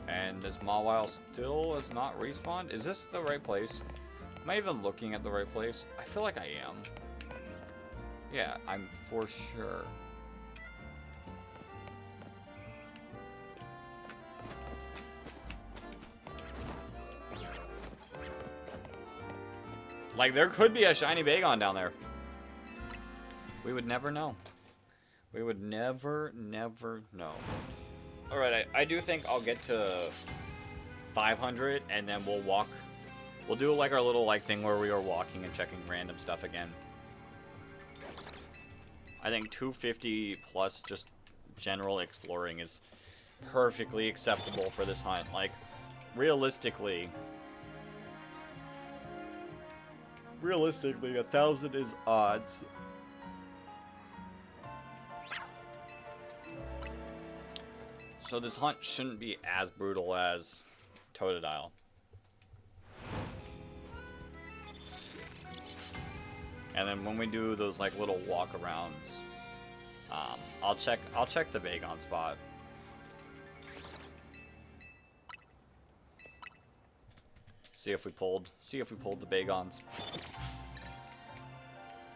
And this Mawile still is not respawned? Is this the right place? Am I even looking at the right place? I feel like I am. Yeah, I'm for sure. Like, there could be a shiny Bagon down there. We would never know. We would never know. Alright, I do think I'll get to 500, and then we'll walk. We'll do, like, our little, like, thing where we are walking and checking random stuff again. I think 250 plus just general exploring is perfectly acceptable for this hunt. Like, realistically, 1,000 is odds. So this hunt shouldn't be as brutal as Totodile. And then when we do those like little walk-arounds, I'll check the Bagon spot. See if we pulled the Bagons.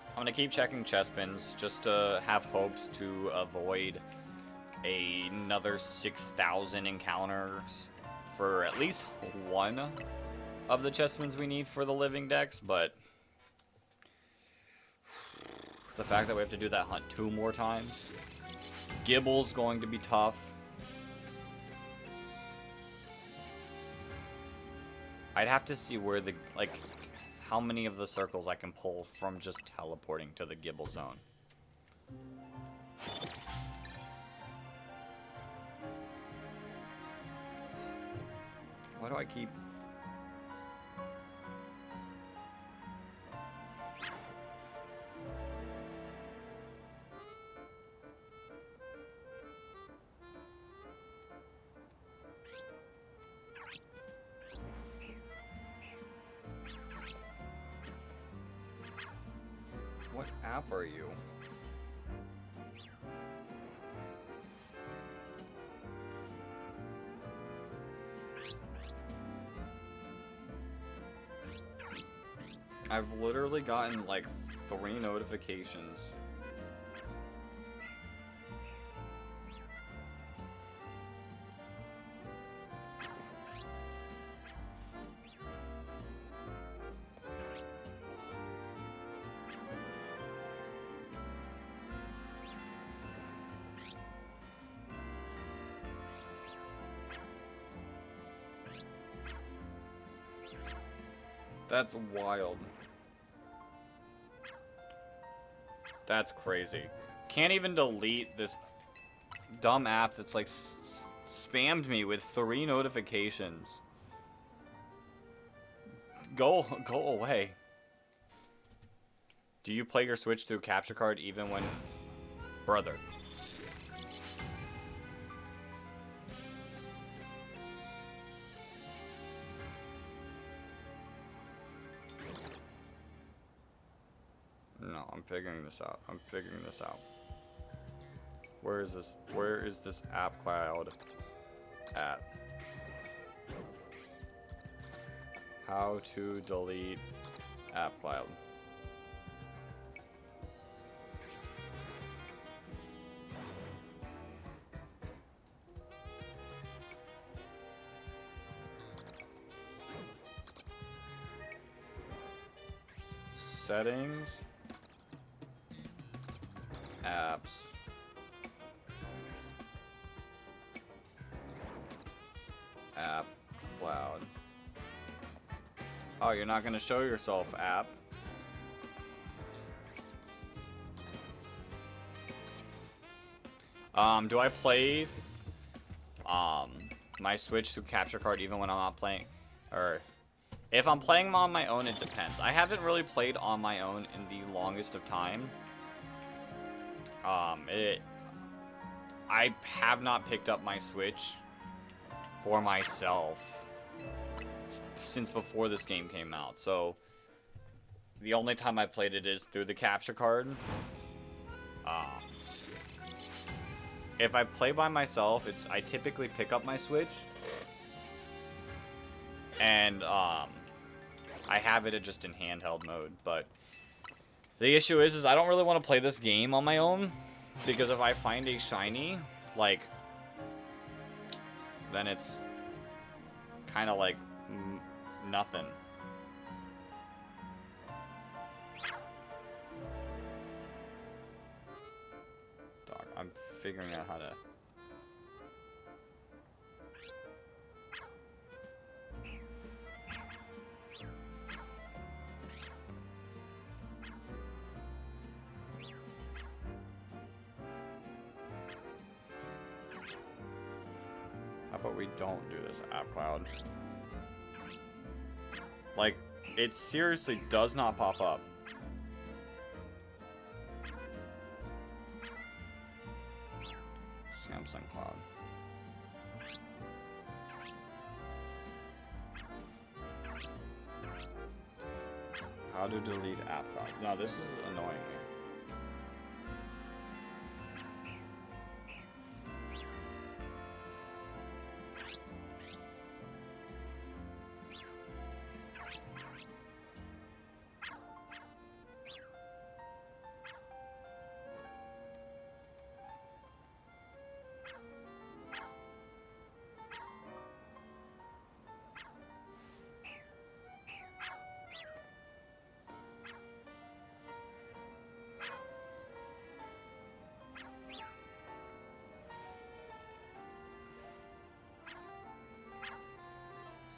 I'm gonna keep checking chest bins just to have hopes to avoid another 6,000 encounters for at least one of the chest bins we need for the living decks, but the fact that we have to do that hunt 2 more times. Gibble's going to be tough. I'd have to see where the, like, how many of the circles I can pull from just teleporting to the Gibble zone. Why do I keep... app are you? I've literally gotten like 3 notifications. That's wild. That's crazy. Can't even delete this dumb app that's like spammed me with 3 notifications. Go away. Do you play your Switch through capture card even when... Brother. No, I'm figuring this out. I'm figuring this out. Where is this? Where is this app cloud at? How to delete app cloud. Settings. Apps. App cloud. Oh, you're not gonna show yourself, app. Do I play my Switch through capture card even when I'm not playing? Or if I'm playing on my own, it depends. I haven't really played on my own in the longest of time. I have not picked up my Switch for myself since before this game came out, so the only time I played it is through the capture card. If I play by myself, I typically pick up my Switch and I have it just in handheld mode, but the issue is I don't really want to play this game on my own, because if I find a shiny, like, then it's kind of like nothing. Dog, I'm figuring out how to... How about we don't do this, app cloud? Like, it seriously does not pop up. Samsung Cloud. How to delete app cloud? No, this is annoying me.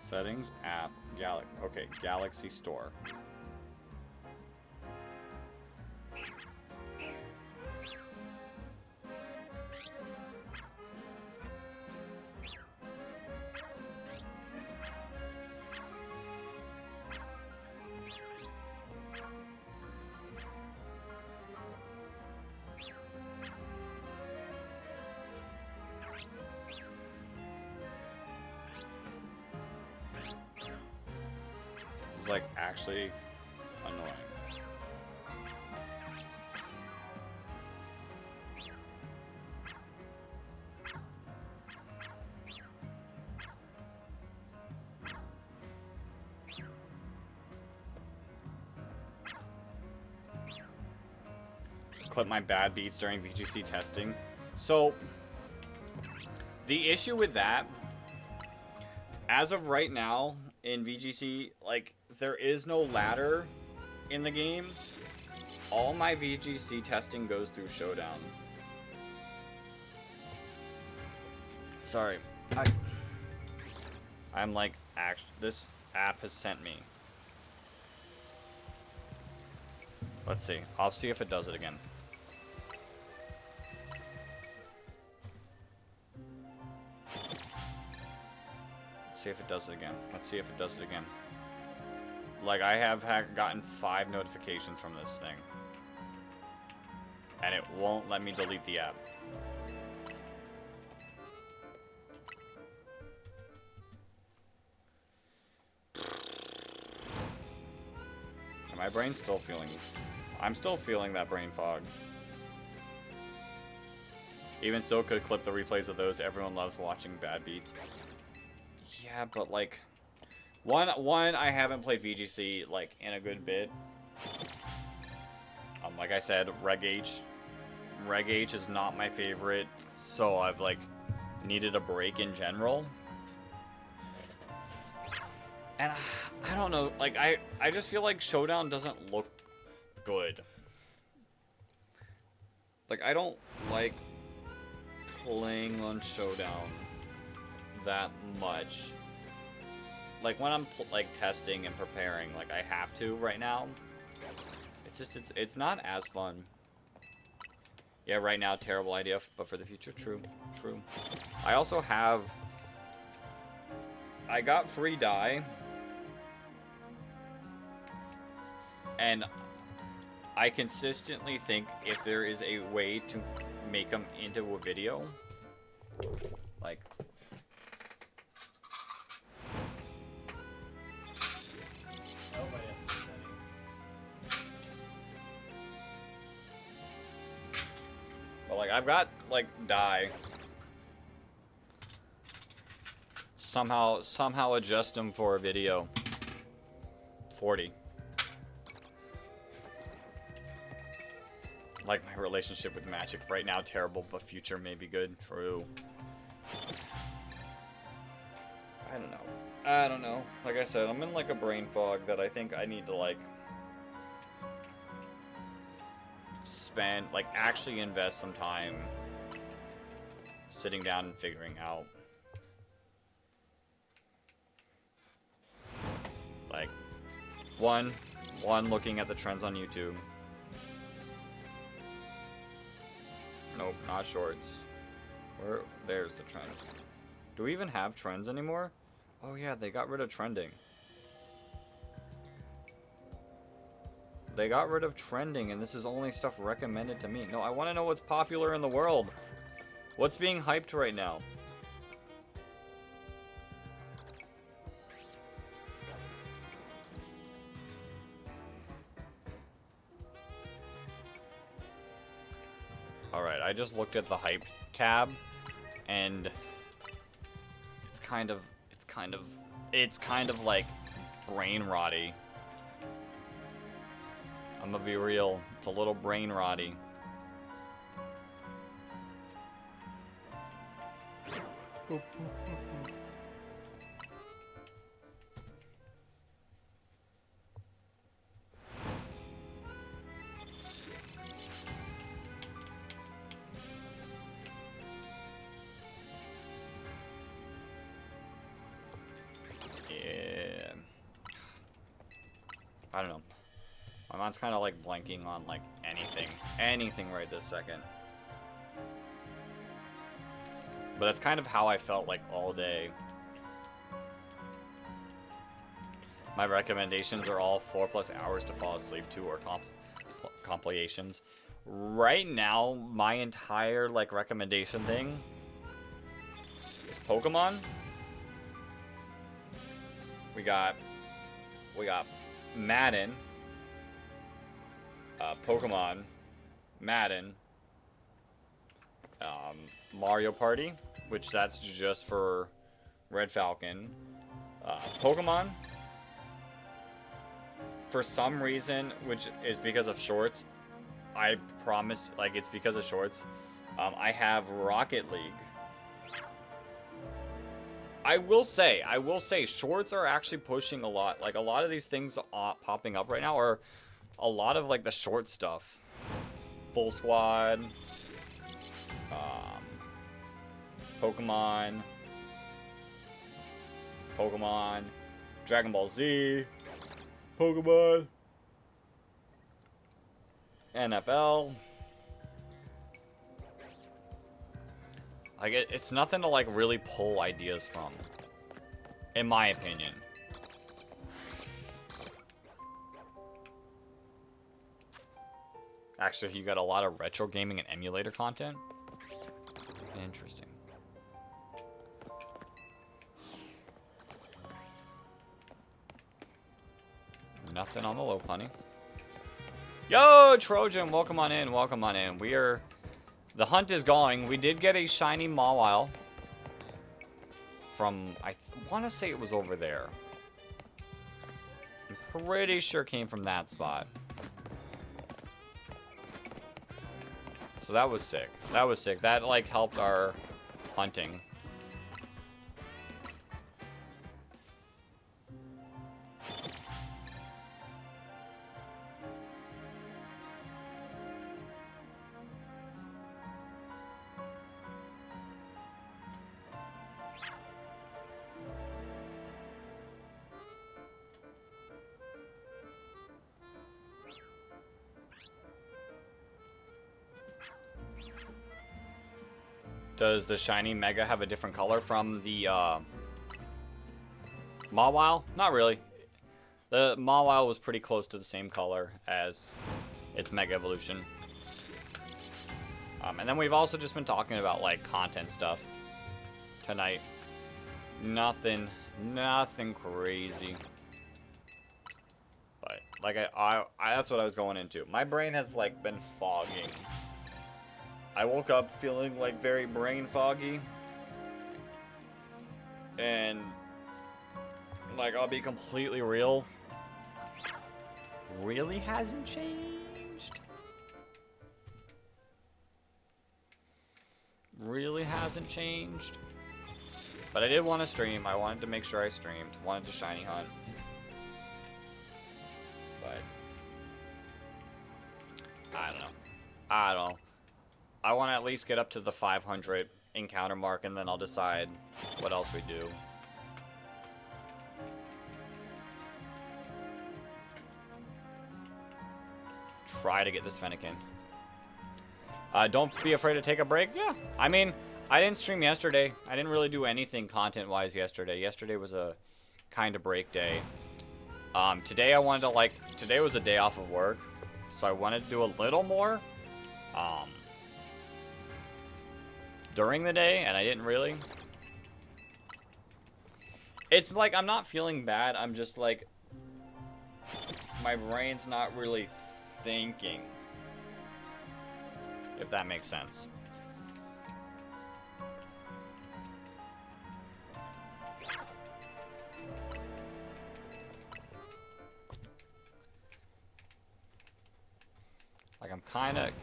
Settings, app, okay, Galaxy Store. Like actually annoying. clip my bad beats during VGC testing. So, the issue with that, as of right now, in VGC, like, there is no ladder in the game. All my VGC testing goes through Showdown. Sorry. I'm like, this app has sent me. Let's see. I'll see if it does it again. See if it does it again. Let's see if it does it again. Like, I have gotten 5 notifications from this thing. And it won't let me delete the app. My brain's still feeling... I'm still feeling that brain fog. Even still could clip the replays of those. Everyone loves watching bad beats. Yeah, but like... One, I haven't played VGC, like, in a good bit. Like I said, Reg H. Reg H is not my favorite, so I've, like, needed a break in general. And I don't know, like, I just feel like Showdown doesn't look good. Like, I don't like playing on Showdown that much. Like, when I'm, like, testing and preparing, like, I have to right now. It's just, it's not as fun. Yeah, right now, terrible idea, but for the future, true, true. I also have... I got free dye. And I consistently think if there is a way to make them into a video, like... But like, I've got, like, dye. Somehow adjust them for a video. 40. Like, my relationship with Magic right now, terrible, but future may be good. True. I don't know. Like I said, I'm in, like, a brain fog that I think I need to, like, spend, like, actually invest some time sitting down and figuring out. Like, one, looking at the trends on YouTube. Nope, not shorts. There's the trend. Do we even have trends anymore? Oh yeah, they got rid of trending. They got rid of trending, and this is only stuff recommended to me. No, I want to know what's popular in the world. What's being hyped right now? Alright, I just looked at the hype tab, and it's kind of like brain rotty. I'm gonna be real, it's a little brain rotty. Yeah. I don't know. My mind's kind of like blanking on like anything right this second. But that's kind of how I felt like all day. My recommendations are all 4+ hours to fall asleep to, or compilations. Right now, my entire like recommendation thing is Pokemon. We got Madden, Pokemon, Madden, Mario Party, which that's just for Red Falcon, Pokemon, for some reason, which is because of shorts, I promise, like, it's because of shorts. I have Rocket League. I will say, shorts are actually pushing a lot. Like, a lot of these things popping up right now are a lot of, like, the short stuff. Full Squad. Pokemon. Dragon Ball Z. Pokemon. NFL. Like, it's nothing to, like, really pull ideas from. In my opinion. Actually, you got a lot of retro gaming and emulator content. Interesting. Nothing on the low punny. Yo, Trojan, welcome on in, welcome on in. The hunt is going. We did get a shiny Mawile from, I want to say it was over there. I'm pretty sure it came from that spot. So that was sick. That was sick. That, like, helped our hunting. Does the shiny Mega have a different color from the Mawile? Not really. The Mawile was pretty close to the same color as its Mega Evolution. And then we've also just been talking about, like, content stuff tonight. Nothing crazy. But, like, I that's what I was going into. My brain has, like, been fogging. I woke up feeling, like, very brain foggy. And, like, I'll be completely real. Really hasn't changed. Really hasn't changed. But I did want to stream. I wanted to make sure I streamed. Wanted to shiny hunt. But I don't know. I want to at least get up to the 500 encounter mark, and then I'll decide what else we do. Try to get this Fennekin. Don't be afraid to take a break. Yeah, I mean, I didn't stream yesterday. I didn't really do anything content-wise yesterday. Yesterday was a kind of break day. Today I wanted to, like, today was a day off of work, so I wanted to do a little more. During the day, and I didn't really. It's like I'm not feeling bad. I'm just like, my brain's not really thinking. If that makes sense. Like,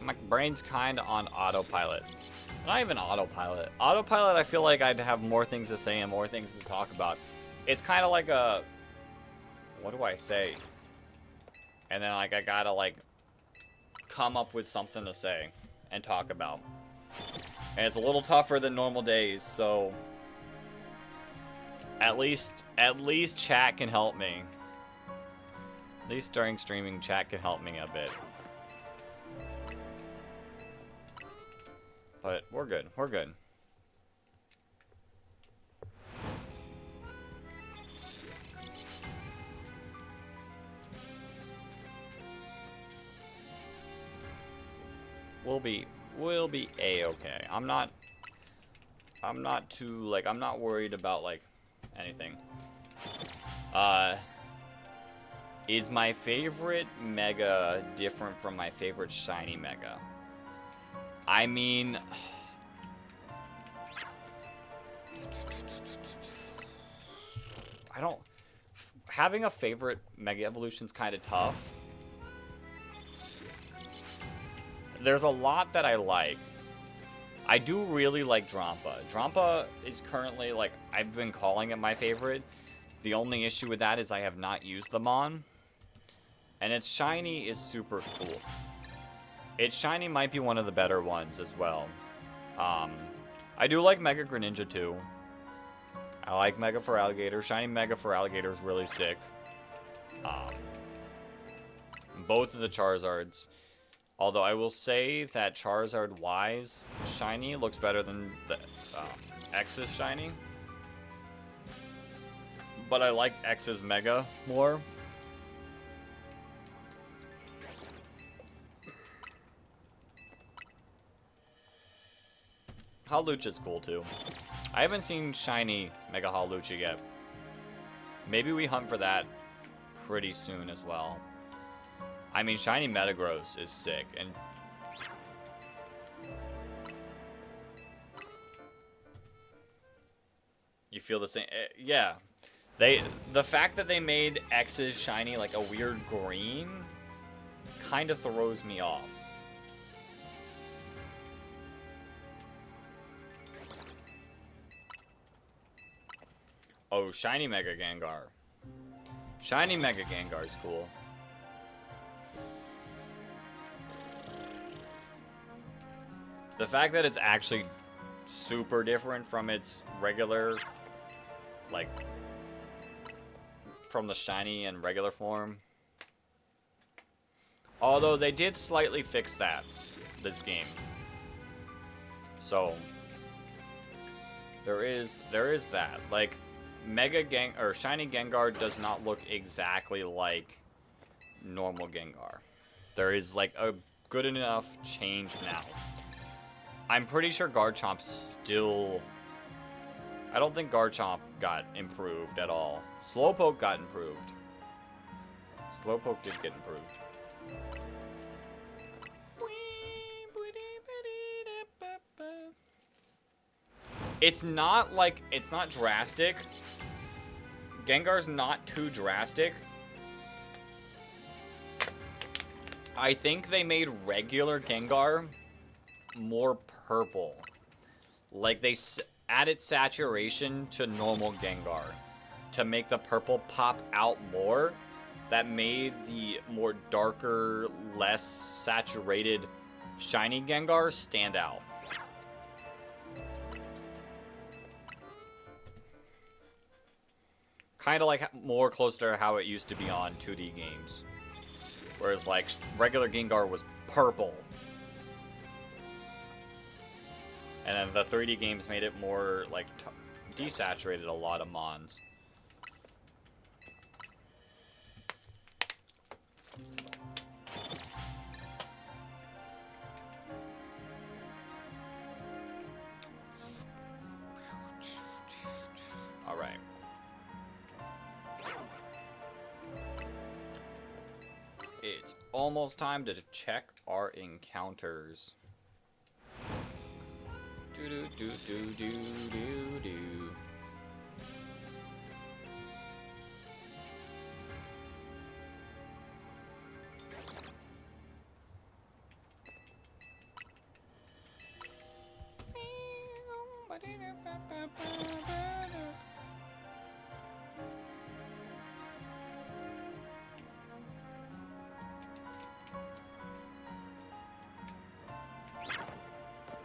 my brain's kinda on autopilot. Not even autopilot. Autopilot, I feel like I'd have more things to say and more things to talk about. It's kind of like a, what do I say? And then, like, I gotta, like, come up with something to say and talk about. And it's a little tougher than normal days, so at least chat can help me. At least during streaming, chat can help me a bit. But we're good. We're good. We'll be A-okay. I'm not too, like, I'm not worried about, like, anything. Is my favorite Mega different from my favorite shiny Mega? I mean, having a favorite Mega Evolution's kind of tough. There's a lot that I like. I do really like Drampa. Drampa is currently, like, I've been calling it my favorite. The only issue with that is I have not used them on. And its shiny is super cool. Its shiny might be one of the better ones as well. I do like Mega Greninja too. I like Mega Feraligatr. Shiny Mega Feraligatr is really sick. Both of the Charizards. Although I will say that Charizard-wise, shiny looks better than the X's shiny. But I like X's Mega more. Hawlucha's cool too. I haven't seen shiny Mega Hawlucha yet. Maybe we hunt for that pretty soon as well. I mean, shiny Metagross is sick, and you feel the same. Yeah, the fact that they made X's shiny like a weird green kind of throws me off. Oh, shiny Mega Gengar. Shiny Mega Gengar is cool. The fact that it's actually super different from its regular, like, from the shiny and regular form. Although they did slightly fix that this game. So there is that. Like, shiny Gengar does not look exactly like normal Gengar. There is like a good enough change now. I'm pretty sure Garchomp's still... I don't think Garchomp got improved at all. Slowpoke got improved. Slowpoke did get improved. It's not like... It's not drastic. Gengar's not too drastic. I think they made regular Gengar more purple. Like, they added saturation to normal Gengar to make the purple pop out more. That made the more darker, less saturated shiny Gengar stand out. Kind of like more closer to how it used to be on 2D games. Whereas, like, regular Gengar was purple. And then the 3D games made it more, like, desaturated a lot of Mons. Alright. It's almost time to check our encounters. Do do do do do do do.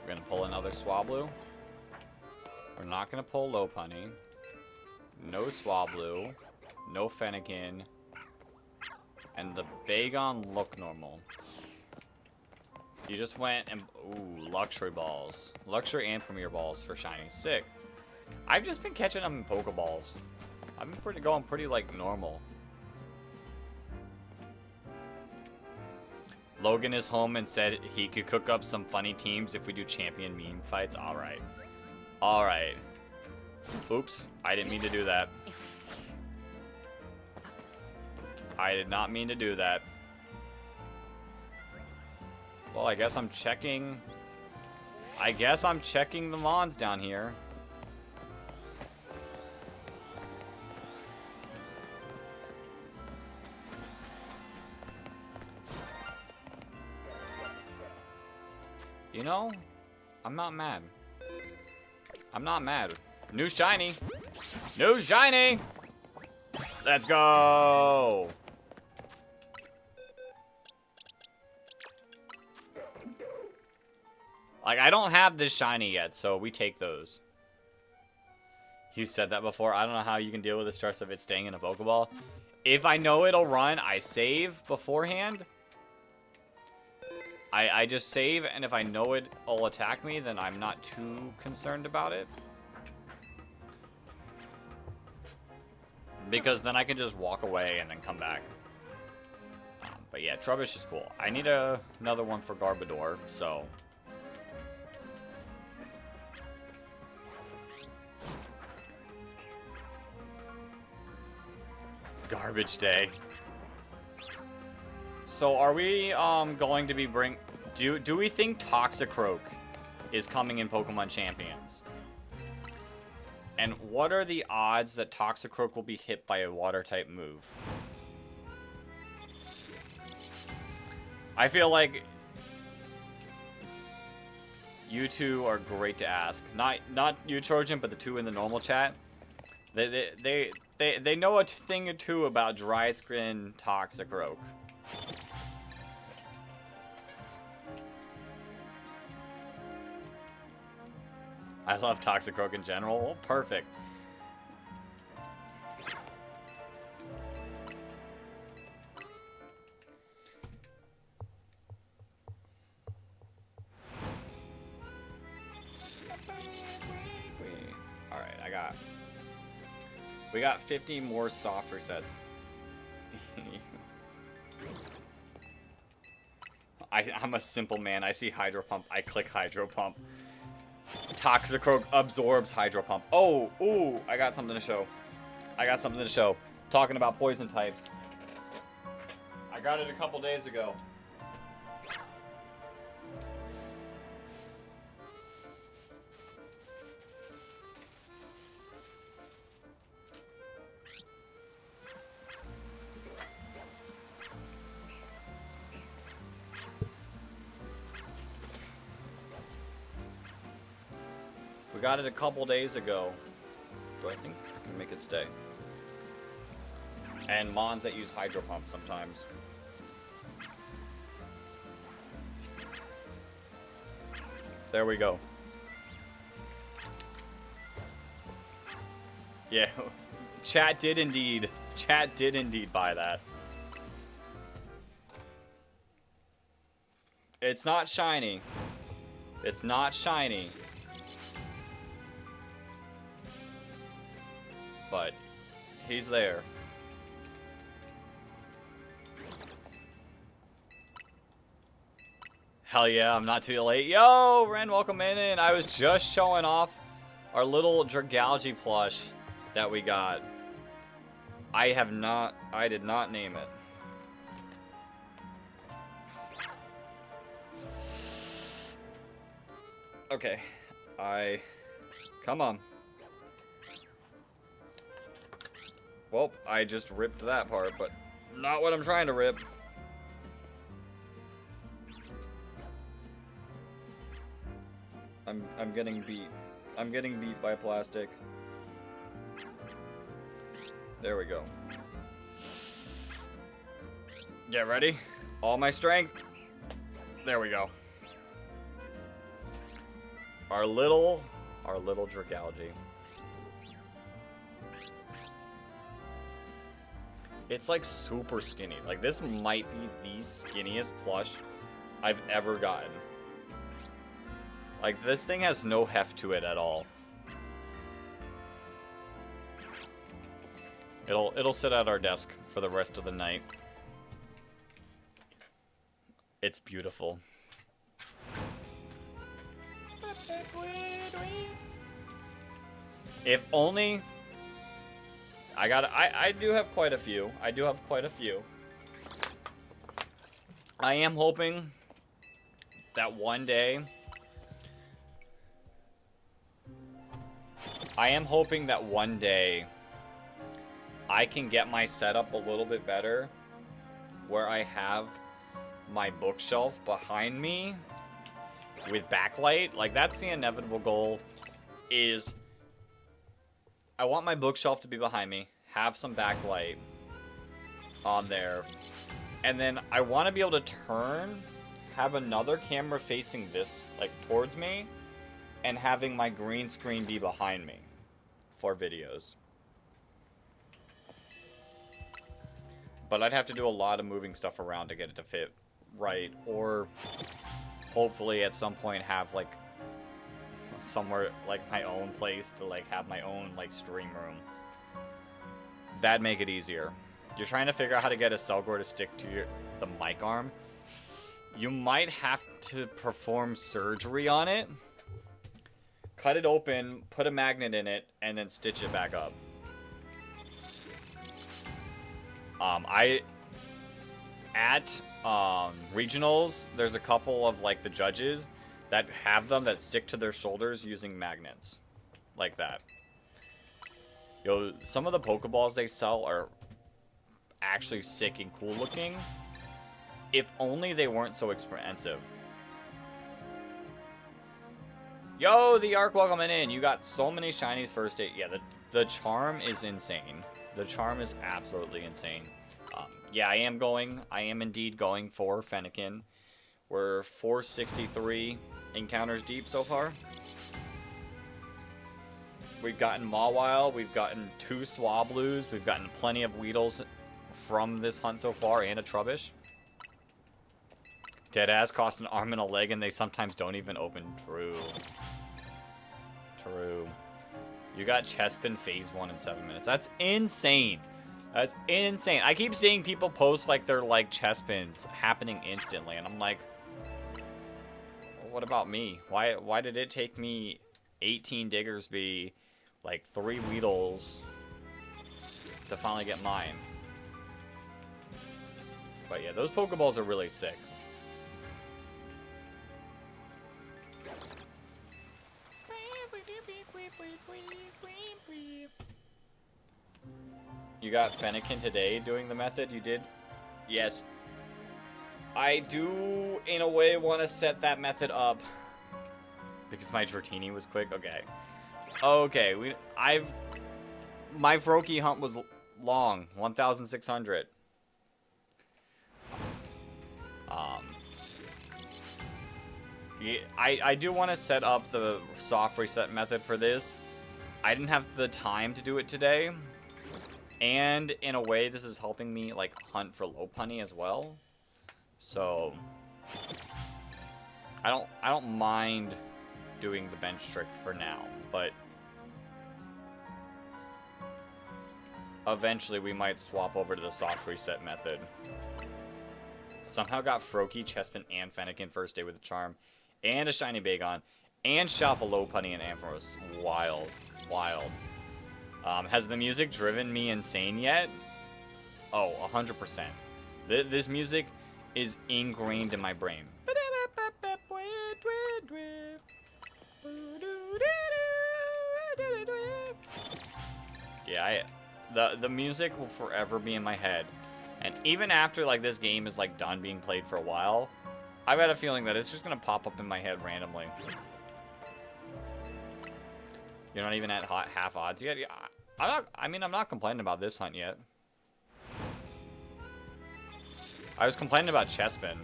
We're gonna pull another Swablu. We're not gonna pull Lopunny. No Swablu. No Fennekin. And the Bagon look normal. You just went and... Ooh, Luxury Balls. Luxury and Premier Balls for shiny. Sick. I've just been catching them in Pokeballs. I've been going pretty, like, normal. Logan is home and said he could cook up some funny teams if we do champion meme fights. Alright. Alright. Oops. I didn't mean to do that. I did not mean to do that. Well, I guess I'm checking... the Mons down here. You know, I'm not mad. I'm not mad. New shiny. New shiny. Let's go. Like, I don't have this shiny yet, so we take those. You said that before. I don't know how you can deal with the stress of it staying in a Pokeball. If I know it'll run, I save beforehand. I just save, and if I know it'll attack me, then I'm not too concerned about it. Because then I can just walk away and then come back. But yeah, Trubbish is cool. I need another one for Garbodor, so... Garbage day. So are we going to be do we think Toxicroak is coming in Pokemon Champions? And what are the odds that Toxicroak will be hit by a water type move? I feel like you two are great to ask. Not you, Trojan, but the two in the normal chat. They know a thing or two about dry skin Toxicroak. I love Toxicroak in general. Well, perfect. Alright, we got 50 more soft resets. I'm a simple man. I see Hydro Pump. I click Hydro Pump. Toxicroak absorbs Hydro Pump. Oh, ooh, I got something to show. Talking about poison types. I got it a couple days ago. We got it a couple days ago. Do I think I can make it stay? And Mons that use Hydro Pump sometimes. There we go. Yeah, chat did indeed buy that. It's not shiny. It's not shiny. But he's there. Hell yeah, I'm not too late. Yo, Ren, welcome in. I was just showing off our little Dragalge plush that we got. I did not name it. Okay. Come on. Well, I just ripped that part, but not what I'm trying to rip. I'm getting beat. I'm getting beat by plastic. There we go. Get ready. All my strength. There we go. Our little Dragalge. It's like super skinny. Like this might be the skinniest plush I've ever gotten. Like this thing has no heft to it at all. It'll sit at our desk for the rest of the night. It's beautiful. If only I do have quite a few. I am hoping that one day I can get my setup a little bit better where I have my bookshelf behind me with backlight. Like, that's the inevitable goal, is I want my bookshelf to be behind me, have some backlight on there, and then I want to be able to turn, have another camera facing this, like, towards me, and having my green screen be behind me for videos. But I'd have to do a lot of moving stuff around to get it to fit right, or hopefully at some point have, like, somewhere, like, my own place to, like, have my own, like, stream room. That'd make it easier. You're trying to figure out how to get a Selgor to stick to the mic arm. You might have to perform surgery on it. Cut it open, put a magnet in it, and then stitch it back up. At regionals, there's a couple of, like, the judges that have them that stick to their shoulders using magnets. Like that. Yo, some of the Pokeballs they sell are actually sick and cool looking. If only they weren't so expensive. Yo, the Arc, welcome in. You got so many shinies first day. Yeah, the charm is insane. The charm is absolutely insane. Yeah, I am indeed going for Fennekin. We're 463 encounters deep so far. We've gotten Mawile, we've gotten 2 Swablues, we've gotten plenty of Weedles from this hunt so far, and a Trubbish. Deadass cost an arm and a leg, and they sometimes don't even open. True. True. You got Chespin Phase 1 in 7 minutes. That's insane. That's insane. I keep seeing people post like they're like Chespins happening instantly, and I'm like, well, what about me? Why did it take me 18 Diggersby, like 3 Weedles to finally get mine? But yeah, those Pokeballs are really sick. You got Fennekin today doing the method? You did? Yes. I do, in a way, want to set that method up. Because my Dratini was quick? Okay. Okay, my Froakie hunt was long. 1,600. Yeah, I do want to set up the soft reset method for this. I didn't have the time to do it today. And in a way, this is helping me like hunt for Lopunny as well. So I don't mind doing the bench trick for now, but eventually we might swap over to the soft reset method. Somehow got Froakie, Chespin, and Fennekin first day with a charm, and a shiny Bagon, and Shalfa, Lopunny, and Ampharos. Wild, wild. Has the music driven me insane yet? Oh, 100%. This music is ingrained in my brain. Yeah, the music will forever be in my head. And even after like this game is like done being played for a while, I've got a feeling that it's just gonna pop up in my head randomly. You're not even at half odds yet? Yeah, I'm not complaining about this hunt yet. I was complaining about Chespin.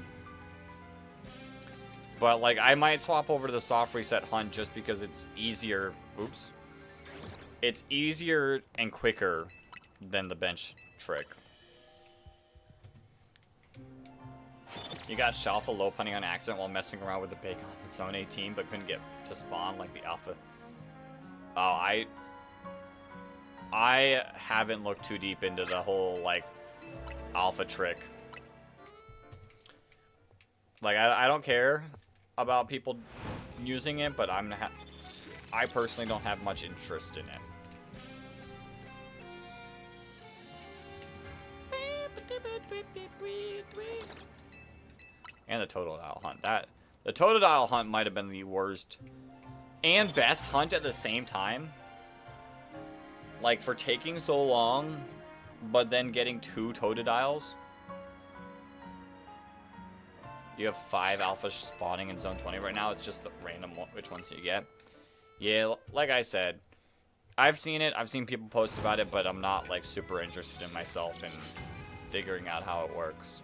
But, like, I might swap over to the soft reset hunt just because it's easier. Oops. It's easier and quicker than the bench trick. You got Shalfa Lopunny on accident while messing around with the Bagon in Zone 18, but couldn't get to spawn like the Alpha. Oh, I haven't looked too deep into the whole, like, Alpha trick. Like, I don't care about people using it, but I personally don't have much interest in it. And the Totodile hunt. The Totodile hunt might have been the worst and best hunt at the same time. Like, for taking so long, but then getting 2 Totodiles. You have 5 alpha spawning in zone 20 right now. It's just the random which ones you get. Yeah, like I said, I've seen it. I've seen people post about it, but I'm not like super interested in myself in figuring out how it works.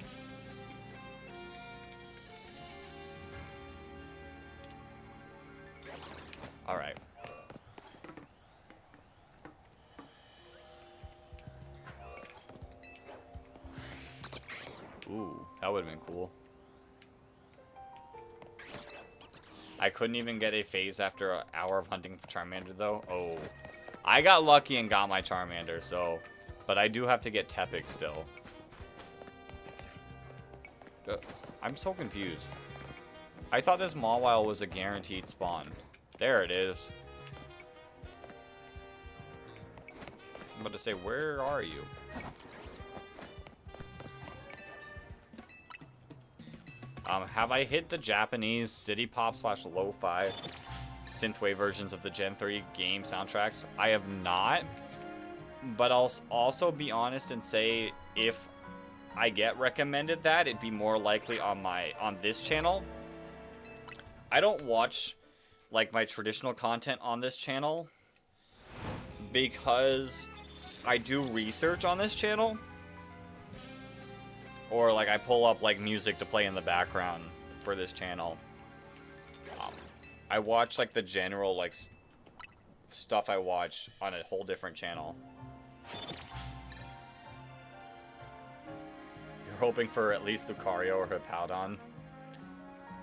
All right. Ooh, that would have been cool. I couldn't even get a phase after an hour of hunting for Charmander, though. Oh. I got lucky and got my Charmander, so... But I do have to get Tepig still. I'm so confused. I thought this Mawile was a guaranteed spawn. There it is. I'm about to say, where are you? Have I hit the Japanese city pop / lo-fi synthwave versions of the Gen 3 game soundtracks? I have not, but I'll also be honest and say if I get recommended that, it'd be more likely on this channel. I don't watch like my traditional content on this channel because I do research on this channel. Or, like, I pull up, like, music to play in the background for this channel. I watch, like, the general, like, stuff I watch on a whole different channel. You're hoping for at least Lucario or Hippowdon.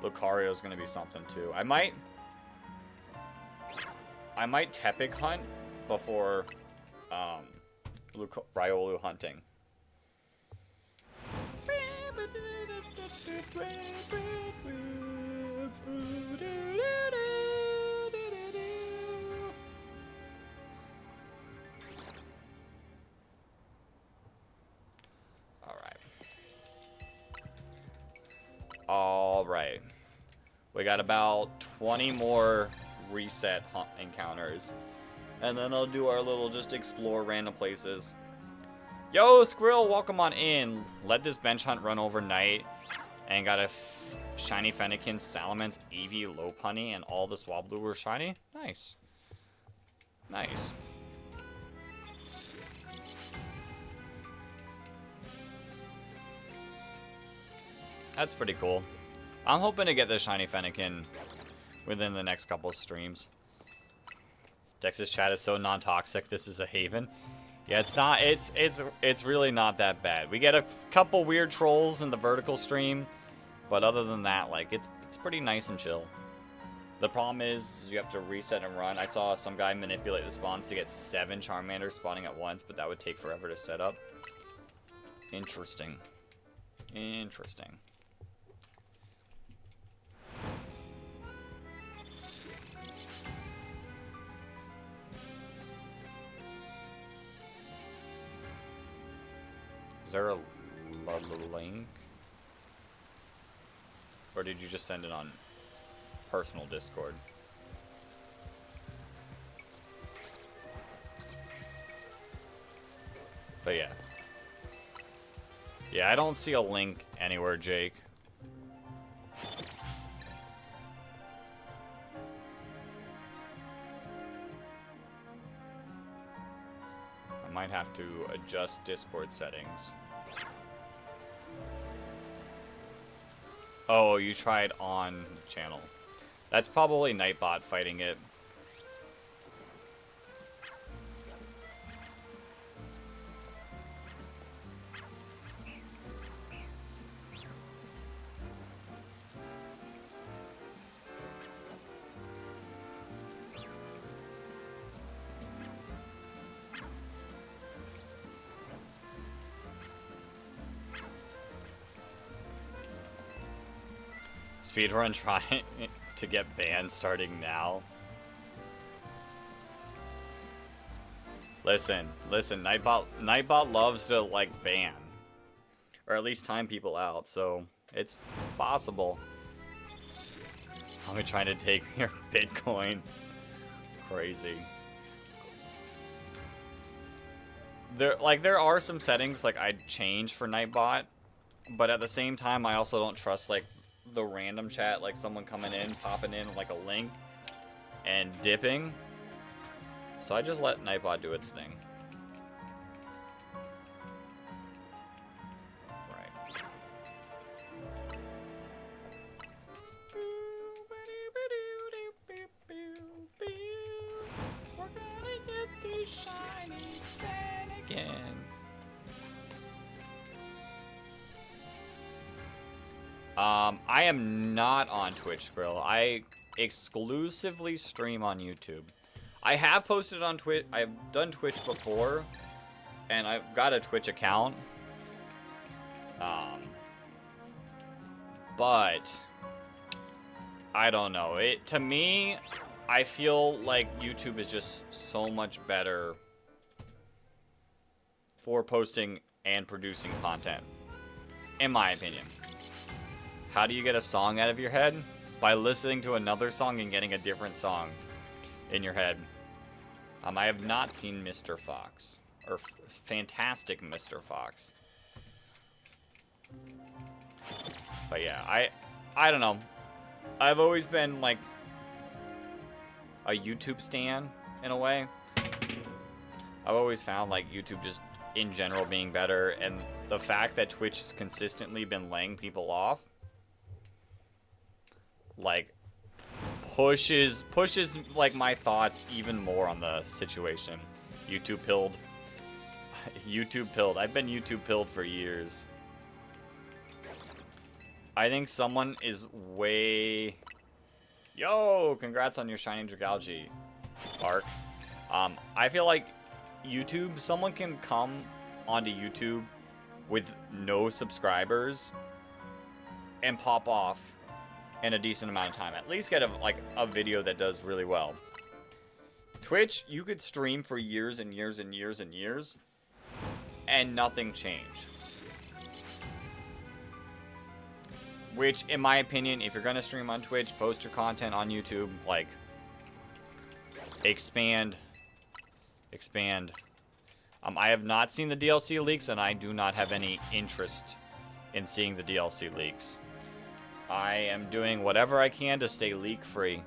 Lucario's gonna be something, too. I might Tepig hunt before, Riolu hunting. All right. We got about 20 more reset hunt encounters. And then I'll do our little just explore random places. Yo, Skrill, welcome on in. Let this bench hunt run overnight. And got a shiny Fennekin, Salamence, Eevee, Lopunny, and all the Swablu were shiny. Nice. Nice. That's pretty cool. I'm hoping to get the shiny Fennekin within the next couple of streams. Dex's chat is so non-toxic. This is a haven. Yeah, it's not. It's really not that bad. We get a couple weird trolls in the vertical stream, but other than that, like it's pretty nice and chill. The problem is you have to reset and run. I saw some guy manipulate the spawns to get 7 Charmanders spawning at once, but that would take forever to set up. Interesting. Interesting. Is there a link? Or did you just send it on personal Discord? But yeah. Yeah, I don't see a link anywhere, Jake. I might have to adjust Discord settings. Oh, you tried on channel. That's probably Nightbot fighting it. Speedrun trying to get banned starting now. Listen, Nightbot loves to like ban. Or at least time people out, so it's possible. I'll be trying to take your Bitcoin. Crazy. There are some settings like I'd change for Nightbot, but at the same time I also don't trust like the random chat, like someone coming in, popping in like a link, and dipping. So I just let Nightbot do its thing. Right. We're gonna get these shiny then again. I am not on Twitch, Skrill. I exclusively stream on YouTube. I have posted on Twitch. I've done Twitch before, and I've got a Twitch account. But I don't know. To me, I feel like YouTube is just so much better for posting and producing content, in my opinion. How do you get a song out of your head? By listening to another song and getting a different song in your head. I have not seen Mr. Fox, or Fantastic Mr. Fox. But yeah, I don't know. I've always been like a YouTube stan in a way. I've always found like YouTube just in general being better, and the fact that Twitch has consistently been laying people off like pushes like my thoughts even more on the situation. YouTube pilled. I've been YouTube pilled for years. I think someone is way... Yo, congrats on your Shining Dragalge, Ark. I feel like YouTube, someone can come onto YouTube with no subscribers and pop off in a decent amount of time. At least get a video that does really well. Twitch, you could stream for years and years and years and years, and nothing changed. Which, in my opinion, if you're gonna stream on Twitch, post your content on YouTube, like, expand. I have not seen the DLC leaks, and I do not have any interest in seeing the DLC leaks. I am doing whatever I can to stay leak-free.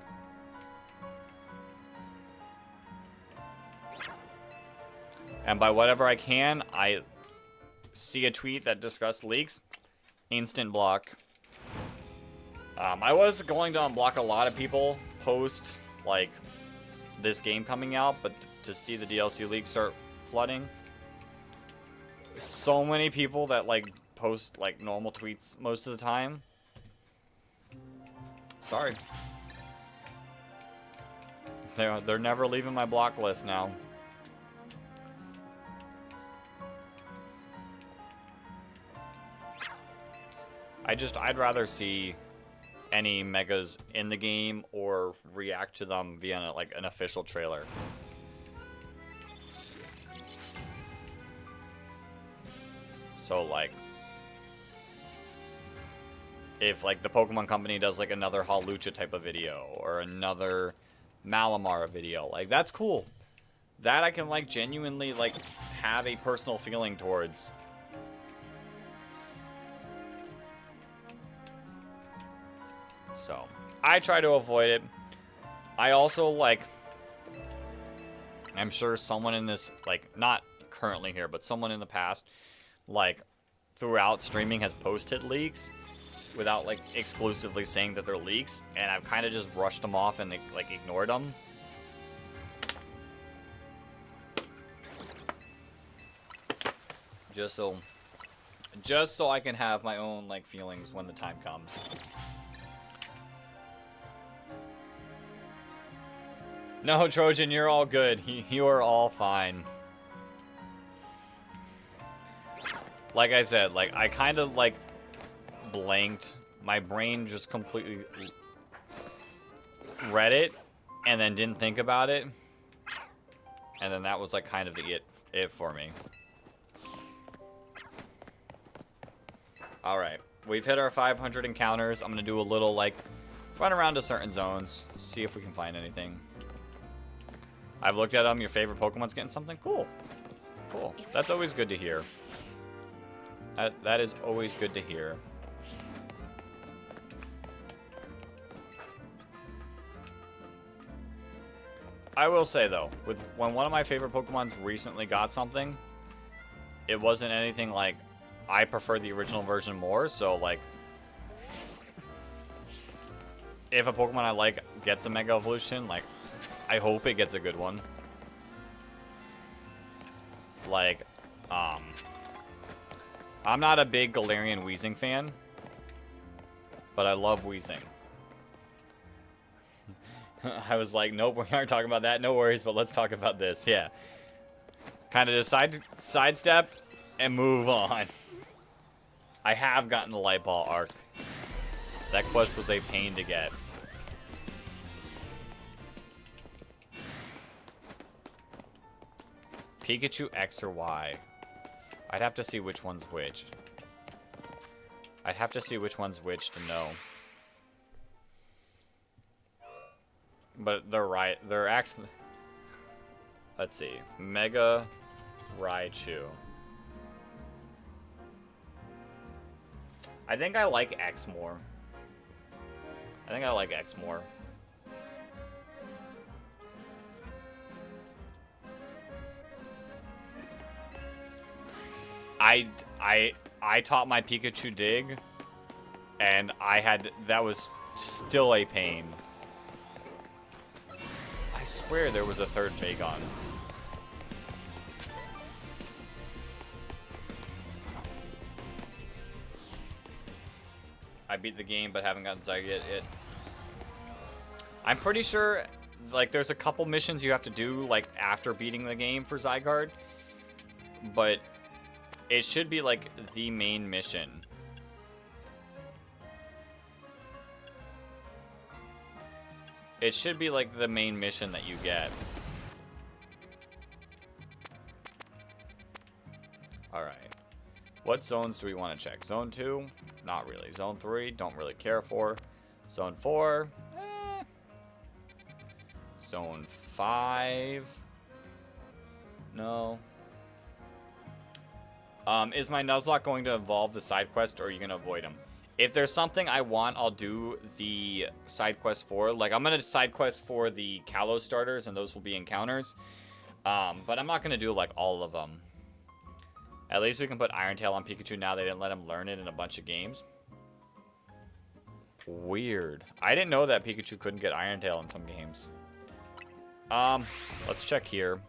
And by whatever I can, I see a tweet that discussed leaks, instant block. I was going to unblock a lot of people post, like, this game coming out, but to see the DLC leaks start flooding, so many people that, like, post, like, normal tweets most of the time. Sorry. They're never leaving my block list now. I'd rather see any megas in the game or react to them via like an official trailer. So like, if like the Pokemon Company does like another Hawlucha type of video or another Malamar video, like that's cool. That I can like genuinely like have a personal feeling towards. So I try to avoid it. I also like, I'm sure someone in this, like not currently here, but someone in the past, like throughout streaming has posted leaks without like exclusively saying that they're leaks, and I've kind of just brushed them off and like ignored them. Just so I can have my own like feelings when the time comes. No, Trojan, you're all good. You are all fine. Like I said, like I kind of like blanked. My brain just completely read it and then didn't think about it. And then that was like kind of it for me. Alright, we've hit our 500 encounters. I'm gonna do a little like run around to certain zones, see if we can find anything. I've looked at them. Your favorite Pokemon's getting something? Cool. Cool. That's always good to hear. That is always good to hear. I will say though, when one of my favorite Pokemons recently got something, it wasn't anything like I prefer the original version more. So like, if a Pokemon I like gets a Mega Evolution, like I hope it gets a good one. Like, I'm not a big Galarian Weezing fan, but I love Weezing. I was like, nope, we aren't talking about that. No worries, but let's talk about this. Yeah. Kind of just sidestep and move on. I have gotten the Light Ball arc. That quest was a pain to get. Pikachu X or Y. I'd have to see which one's which. I'd have to see which one's which to know. But they're right. They're actually... Let's see. Mega Raichu. I think I like X more. I think I like X more. I taught my Pikachu dig, and that was still a pain. I swear there was a third Bagon. I beat the game, but haven't gotten Zygarde yet. I'm pretty sure, like, there's a couple missions you have to do, like, after beating the game for Zygarde, but it should be, like, the main mission. It should be, like, the main mission that you get. Alright. What zones do we want to check? Zone 2? Not really. Zone 3? Don't really care for. Zone 4? Zone 5? No. Is my Nuzlocke going to evolve the side quest, or are you going to avoid him? If there's something I want, I'll do the side quest for. Like, I'm going to side quest for the Kalos starters, and those will be encounters. But I'm not going to do, like, all of them. At least we can put Iron Tail on Pikachu now. They didn't let him learn it in a bunch of games. Weird. I didn't know that Pikachu couldn't get Iron Tail in some games. Let's check here.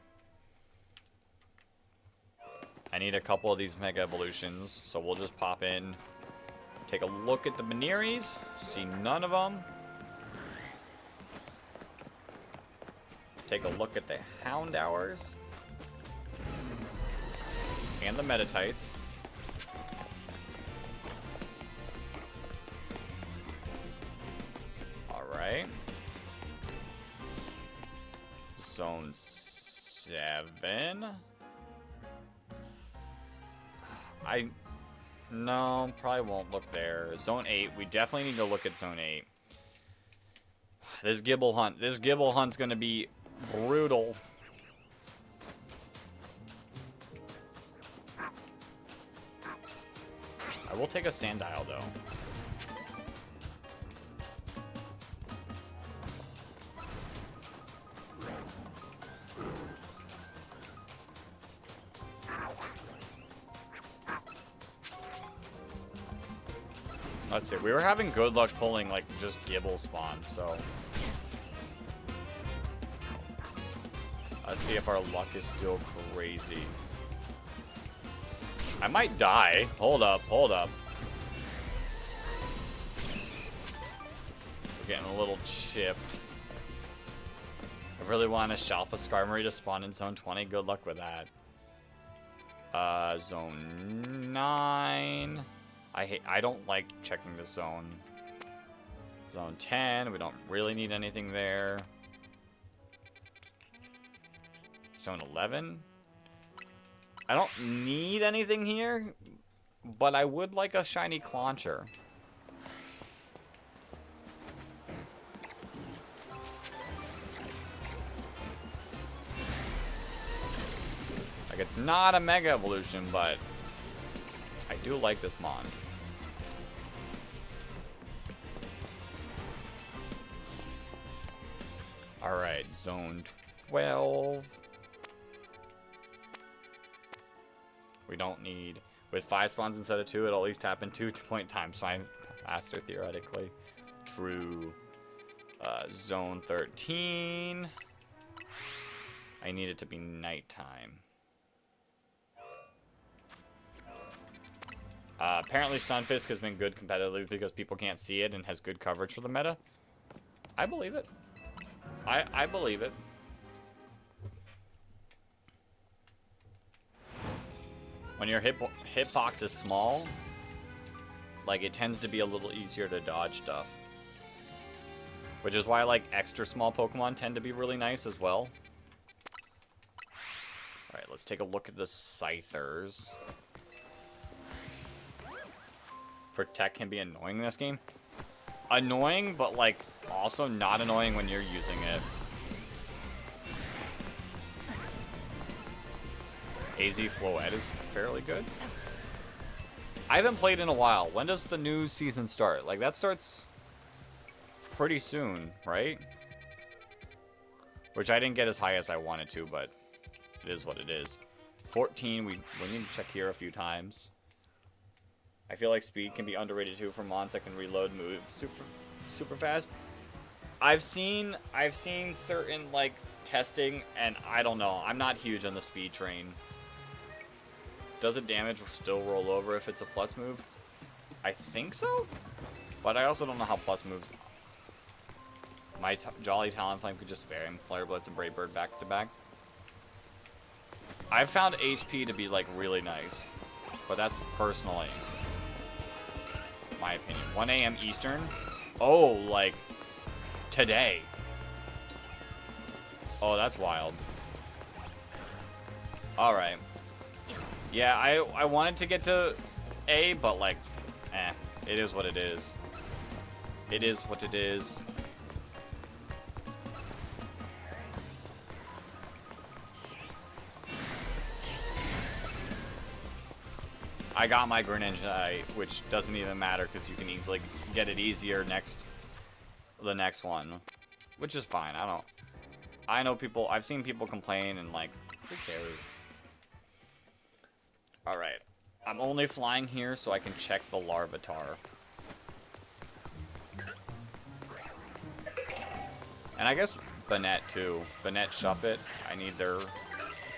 I need a couple of these Mega Evolutions, so we'll just pop in. Take a look at the Beneries. See none of them. Take a look at the Houndours. And the Metatites. Alright. Zone 7. No, probably won't look there. Zone 8. We definitely need to look at Zone 8. This Gibble Hunt. This Gibble Hunt's gonna be brutal. I will take a Sandile, though. Let's see. We were having good luck pulling, like, just Gibble spawns, so... Let's see if our luck is still crazy. I might die. Hold up, hold up. We're getting a little chipped. I really want a Shalfa Skarmory to spawn in Zone 20. Good luck with that. Zone 9. I don't like checking the zone. Zone 10. We don't really need anything there. Zone 11. I don't need anything here, but I would like a shiny Clauncher. Like, it's not a Mega Evolution, but I do like this Mon. Alright, Zone 12. We don't need... With 5 spawns instead of 2, it'll at least happen 2 point times 5 faster, theoretically. True. Zone 13. I need it to be nighttime. Apparently Stunfisk has been good competitively because people can't see it and has good coverage for the meta. I believe it. I believe it. When your hitbox is small, like, it tends to be a little easier to dodge stuff. Which is why, like, extra small Pokemon tend to be really nice as well. Alright, let's take a look at the Scythers. Protect can be annoying in this game. Annoying, but, like, also not annoying when you're using it. AZ Floette is fairly good. I haven't played in a while. When does the new season start? Like, that starts pretty soon, right? Which I didn't get as high as I wanted to, but it is what it is. 14, we need to check here a few times. I feel like speed can be underrated too for mons that can reload moves super fast. I've seen certain, like, testing, and I don't know. I'm not huge on the speed train. Does it damage or still roll over if it's a plus move? I think so, but I also don't know how plus moves. My Jolly Talonflame could just spare him. Flare Blitz and Brave Bird back to back. I've found HP to be, like, really nice, but that's personally my opinion. 1 a.m. Eastern. Oh, like today. Oh, that's wild. All right. Yeah, I wanted to get to A, but, like, it is what it is. It is what it is. I got my Greninja, which doesn't even matter because you can easily get it easier the next one, which is fine. I know people, I've seen people complain and, like, who cares? Alright, I'm only flying here so I can check the Larvitar. And I guess Banette too. Banette Shuppet, I need their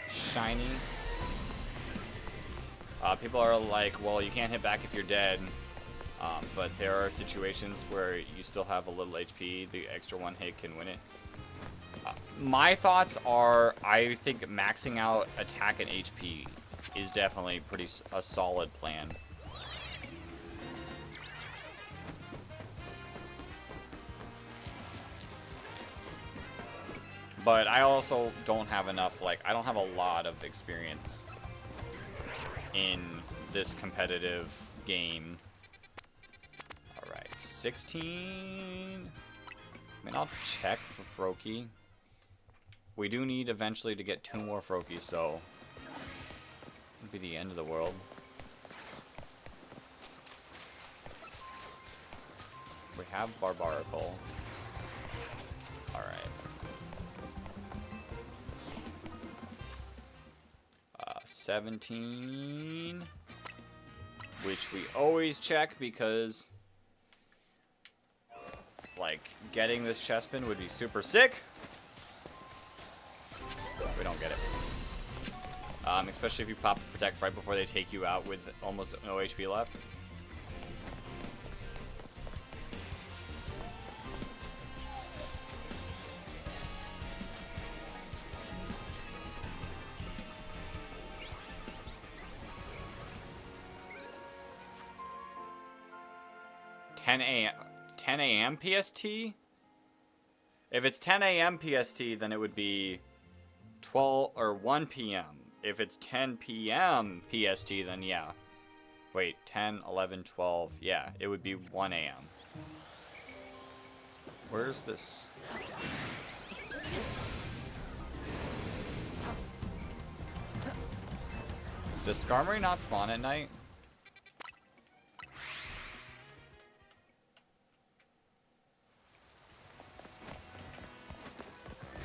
shiny. People are like, well, you can't hit back if you're dead. But there are situations where you still have a little HP. The extra 1 hit can win it. My thoughts are, I think maxing out attack and HP is definitely a solid plan. But I also don't have enough, like, I don't have a lot of experience in this competitive game. Alright, 16. I mean, I'll check for Froakie. We do need eventually to get 2 more Froakies, so it'll be the end of the world. We have Barbaracle. Alright. 17, which we always check because, like, getting this Chespin would be super sick. We don't get it. Especially if you pop Protect right before they take you out with almost no HP left. $10 a.m. PST? If it's 10 a.m. PST, then it would be 12 or 1 p.m. If it's 10 p.m. PST, then yeah. Wait, 10, 11, 12. Yeah, it would be 1 a.m. Where's this? Does Skarmory not spawn at night?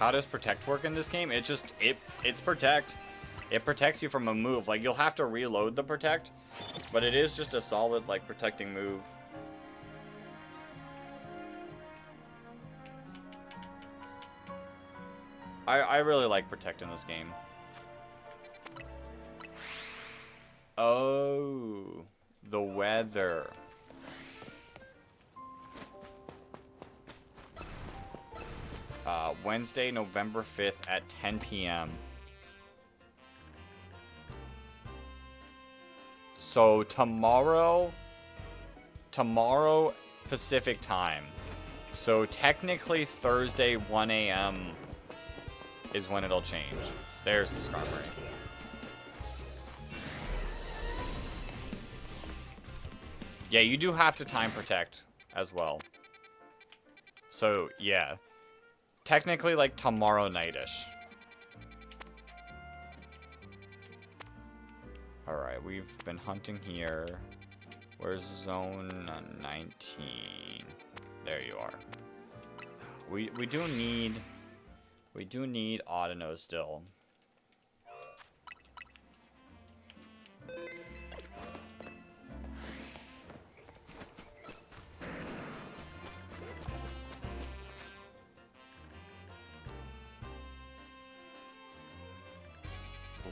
How does protect work in this game? It's protect. It protects you from a move. Like, you'll have to reload the protect, but it is just a solid, like, protecting move. I really like protect in this game. Oh, the weather. Wednesday, November 5th at 10 p.m. So tomorrow Pacific time. So technically Thursday 1 a.m. is when it'll change. There's the Skarmory. Yeah, you do have to time protect as well. So, yeah. Technically, like, tomorrow night-ish. Alright, we've been hunting here. Where's zone 19? There you are. We do need Audino still.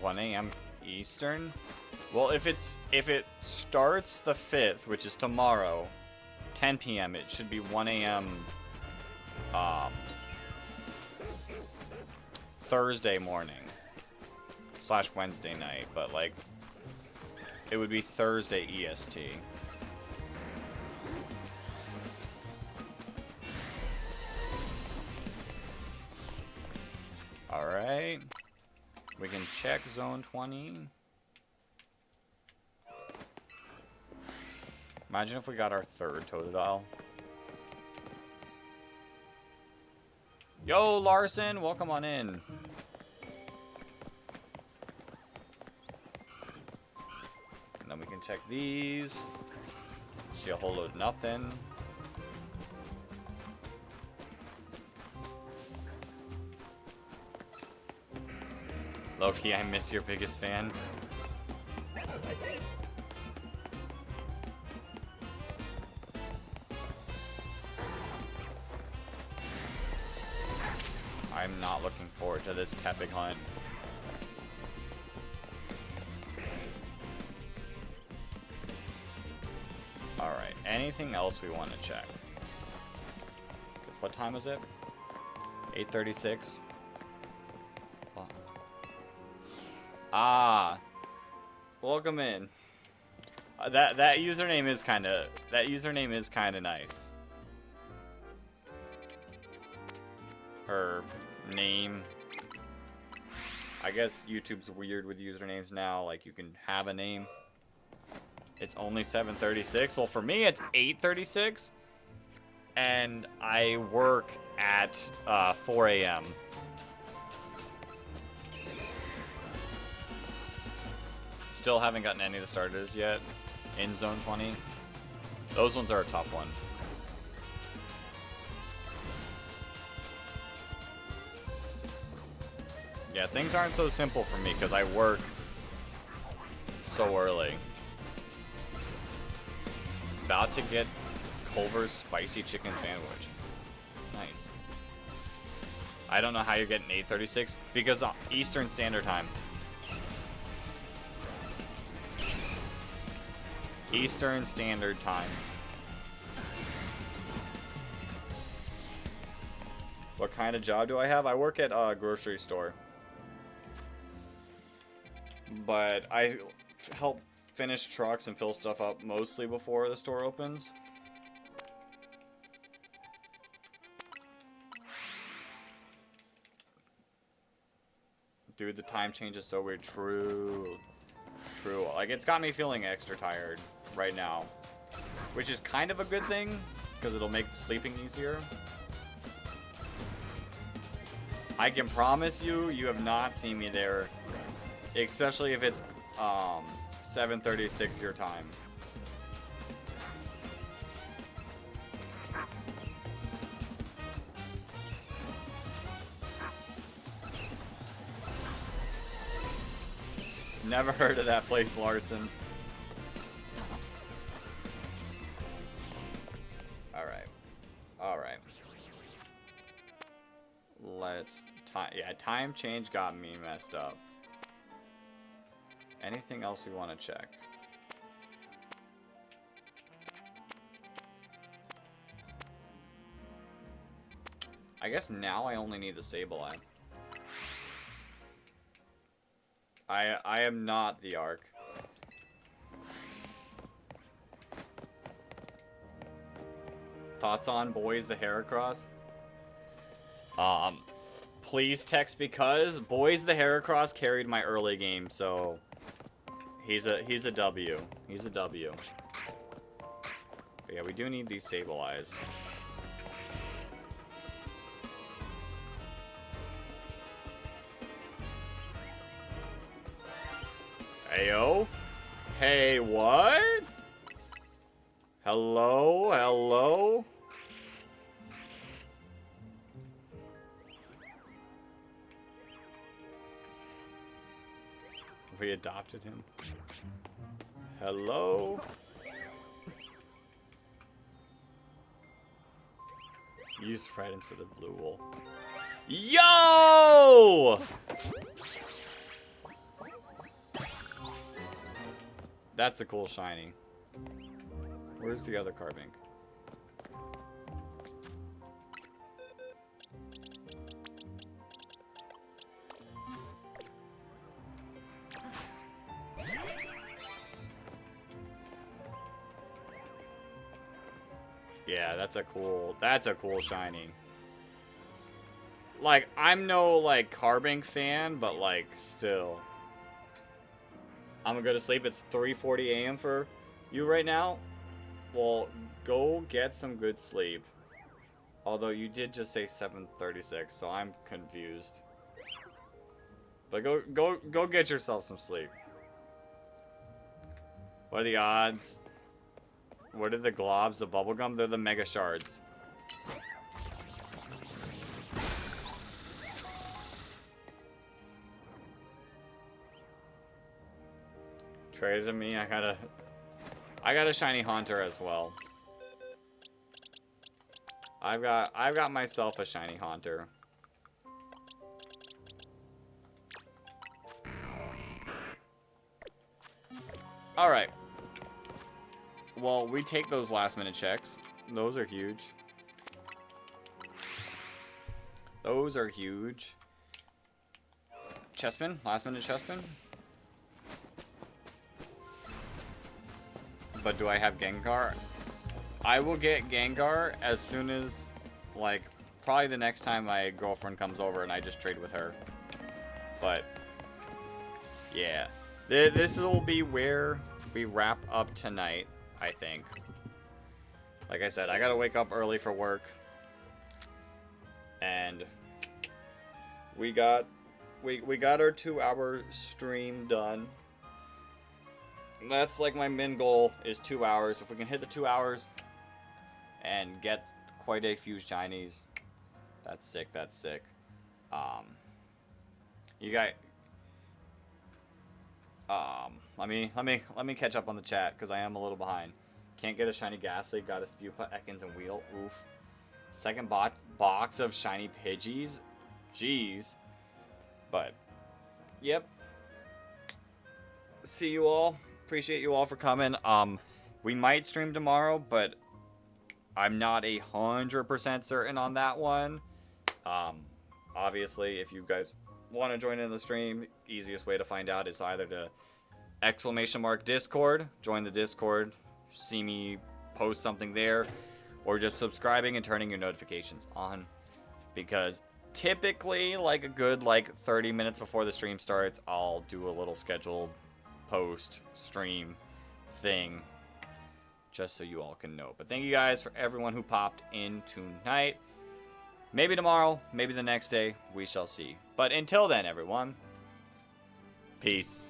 $1 a.m. Eastern? Well, if it starts the 5th, which is tomorrow, 10 p.m., it should be 1 a.m. Thursday morning / Wednesday night, but like it would be Thursday EST. All right, we can check zone 20. Imagine if we got our third Totodile. Yo, Larson, welcome on in. And then we can check these. See a whole load of nothing. Loki, I miss your biggest fan. I'm not looking forward to this Tepig hunt. Alright, anything else we want to check? Because what time is it? 8:36. Ah, welcome in. That username is kind of nice. Her name. I guess YouTube's weird with usernames now. Like, you can have a name. It's only 7:36. Well, for me, it's 8:36, and I work at 4 a.m. Still haven't gotten any of the starters yet in Zone 20. Those ones are a tough one. Yeah, things aren't so simple for me because I work so early. About to get Culver's spicy chicken sandwich. Nice. I don't know how you're getting 8:36 because Eastern Standard Time. Eastern Standard Time. What kind of job do I have? I work at a grocery store. But I help finish trucks and fill stuff up mostly before the store opens. Dude, the time change is so weird. True. True. Like, it's got me feeling extra tired right now. Which is kind of a good thing, because it'll make sleeping easier. I can promise you, you have not seen me there. Especially if it's 7:36 your time. Never heard of that place, Larson. Alright. Alright. Let's... Yeah, time change got me messed up. Anything else we want to check? I guess now I only need the Sableye. I am not the Arc. Thoughts on Boys the Heracross? Please text because Boys the Heracross carried my early game, so he's a W. He's a W. But yeah, we do need these Sableyes. Heyo. Hey, what? Hello? Hello? We adopted him. Hello? Use Fred instead of Blue Wool. Yo! That's a cool shiny. Where's the other Carbink? Yeah, that's a cool shiny. Like, I'm no, like, Carbink fan, but, like, still. I'm gonna go to sleep. It's 3:40 a.m. for you right now. Well, go get some good sleep. Although you did just say 7:36, so I'm confused. But go get yourself some sleep. What are the odds? What are the globs? The bubblegum? They're the mega shards. Trade it to me. I got a shiny Haunter as well. I've got myself a shiny Haunter. All right. Well, we take those last minute checks. Those are huge. Those are huge. Chessman, last minute Chessman. But do I have Gengar? I will get Gengar as soon as, like, probably the next time my girlfriend comes over and I just trade with her. But, yeah. This will be where we wrap up tonight, I think. Like I said, I gotta wake up early for work. And we got our 2-hour stream done. That's like my min goal is 2 hours. If we can hit the 2 hours and get quite a few shinies, that's sick. That's sick. You guys, let me catch up on the chat because I am a little behind. Can't get a shiny Ghastly. Got a Spewpa, Ekans, and Wheel. Oof. Second box of shiny Pidgeys. Jeez. But, yep. See you all. Appreciate you all for coming. We might stream tomorrow, but I'm not 100% certain on that one. Obviously, if you guys want to join in the stream, easiest way to find out is either to !Discord, join the Discord, see me post something there, or just subscribing and turning your notifications on, because typically, like a good 30 minutes before the stream starts, I'll do a little scheduled post stream thing just so you all can know. But thank you guys for everyone who popped in tonight. Maybe tomorrow, maybe the next day, we shall see. But until then, everyone, peace.